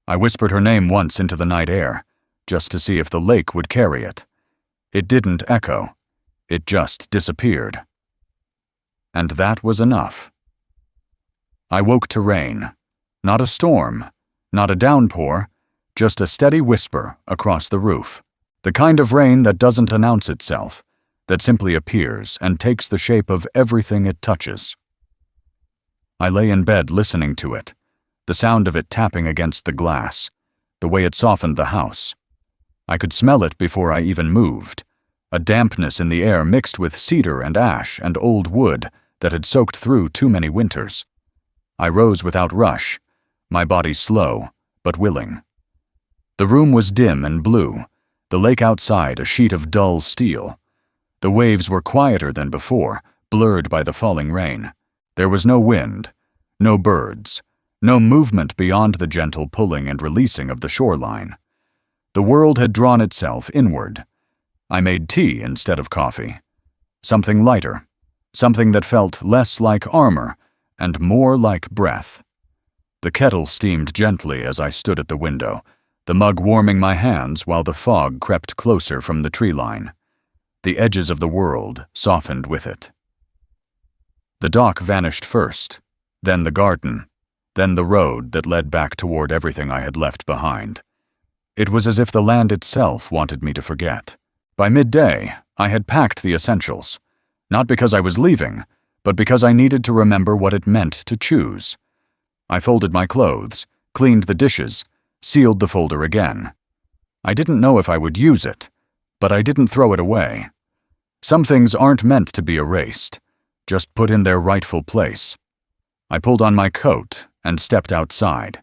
I whispered her name once into the night air, just to see if the lake would carry it. It didn't echo. It just disappeared. And that was enough. I woke to rain. Not a storm, not a downpour, just a steady whisper across the roof. The kind of rain that doesn't announce itself, that simply appears and takes the shape of everything it touches. I lay in bed listening to it, the sound of it tapping against the glass, the way it softened the house. I could smell it before I even moved, a dampness in the air mixed with cedar and ash and old wood that had soaked through too many winters. I rose without rush, my body slow but willing. The room was dim and blue, the lake outside a sheet of dull steel. The waves were quieter than before, blurred by the falling rain. There was no wind, no birds, no movement beyond the gentle pulling and releasing of the shoreline. The world had drawn itself inward. I made tea instead of coffee. Something lighter, something that felt less like armor and more like breath. The kettle steamed gently as I stood at the window, the mug warming my hands while the fog crept closer from the tree line. The edges of the world softened with it. The dock vanished first, then the garden, then the road that led back toward everything I had left behind. It was as if the land itself wanted me to forget. By midday, I had packed the essentials, not because I was leaving, but because I needed to remember what it meant to choose. I folded my clothes, cleaned the dishes, sealed the folder again. I didn't know if I would use it, but I didn't throw it away. Some things aren't meant to be erased, just put in their rightful place. I pulled on my coat and stepped outside.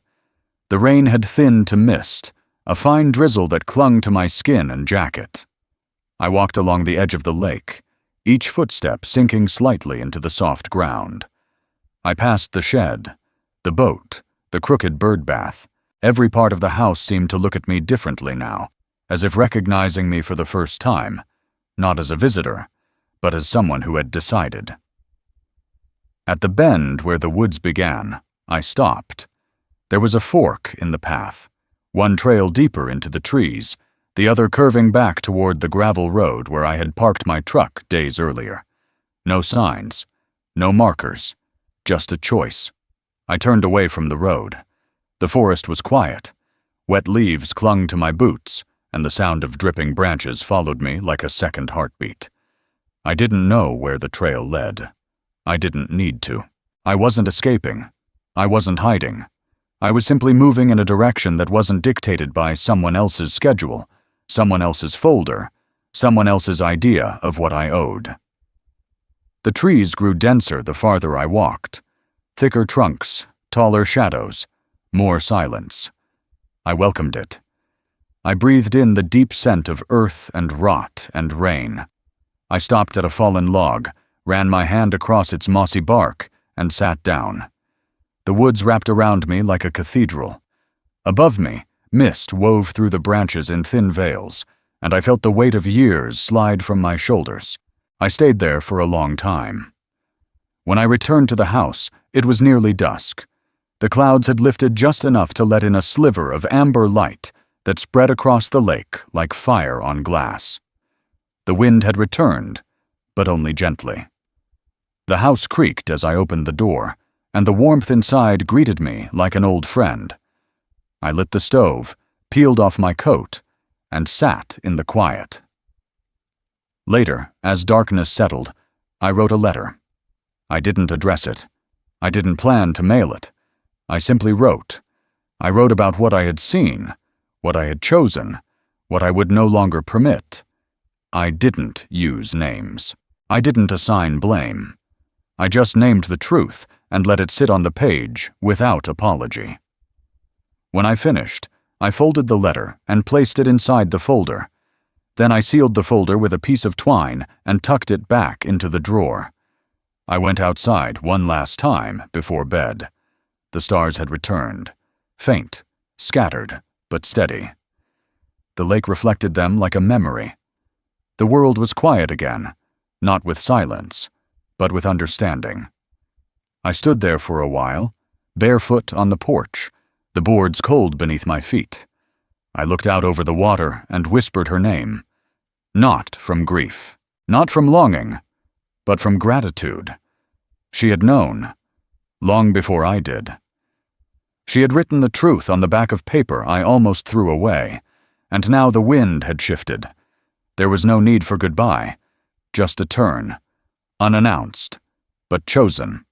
The rain had thinned to mist, a fine drizzle that clung to my skin and jacket. I walked along the edge of the lake, each footstep sinking slightly into the soft ground. I passed the shed, the boat, the crooked bird bath. Every part of the house seemed to look at me differently now, as if recognizing me for the first time, not as a visitor, but as someone who had decided. At the bend where the woods began, I stopped. There was a fork in the path, one trail deeper into the trees, the other curving back toward the gravel road where I had parked my truck days earlier. No signs, no markers, just a choice. I turned away from the road. The forest was quiet. Wet leaves clung to my boots, and the sound of dripping branches followed me like a second heartbeat. I didn't know where the trail led. I didn't need to. I wasn't escaping. I wasn't hiding. I was simply moving in a direction that wasn't dictated by someone else's schedule, someone else's folder, someone else's idea of what I owed. The trees grew denser the farther I walked. Thicker trunks, taller shadows, more silence. I welcomed it. I breathed in the deep scent of earth and rot and rain. I stopped at a fallen log, ran my hand across its mossy bark, and sat down. The woods wrapped around me like a cathedral. Above me, mist wove through the branches in thin veils, and I felt the weight of years slide from my shoulders. I stayed there for a long time. When I returned to the house, it was nearly dusk. The clouds had lifted just enough to let in a sliver of amber light that spread across the lake like fire on glass. The wind had returned, but only gently. The house creaked as I opened the door, and the warmth inside greeted me like an old friend. I lit the stove, peeled off my coat, and sat in the quiet. Later, as darkness settled, I wrote a letter. I didn't address it. I didn't plan to mail it. I simply wrote. I wrote about what I had seen, what I had chosen, what I would no longer permit. I didn't use names. I didn't assign blame. I just named the truth and let it sit on the page without apology. When I finished, I folded the letter and placed it inside the folder. Then I sealed the folder with a piece of twine and tucked it back into the drawer. I went outside one last time before bed. The stars had returned, faint, scattered, but steady. The lake reflected them like a memory. The world was quiet again, not with silence, but with understanding. I stood there for a while, barefoot on the porch, the boards cold beneath my feet. I looked out over the water and whispered her name. Not from grief, not from longing, but from gratitude. She had known, long before I did. She had written the truth on the back of paper I almost threw away, and now the wind had shifted. There was no need for goodbye, just a turn, unannounced, but chosen.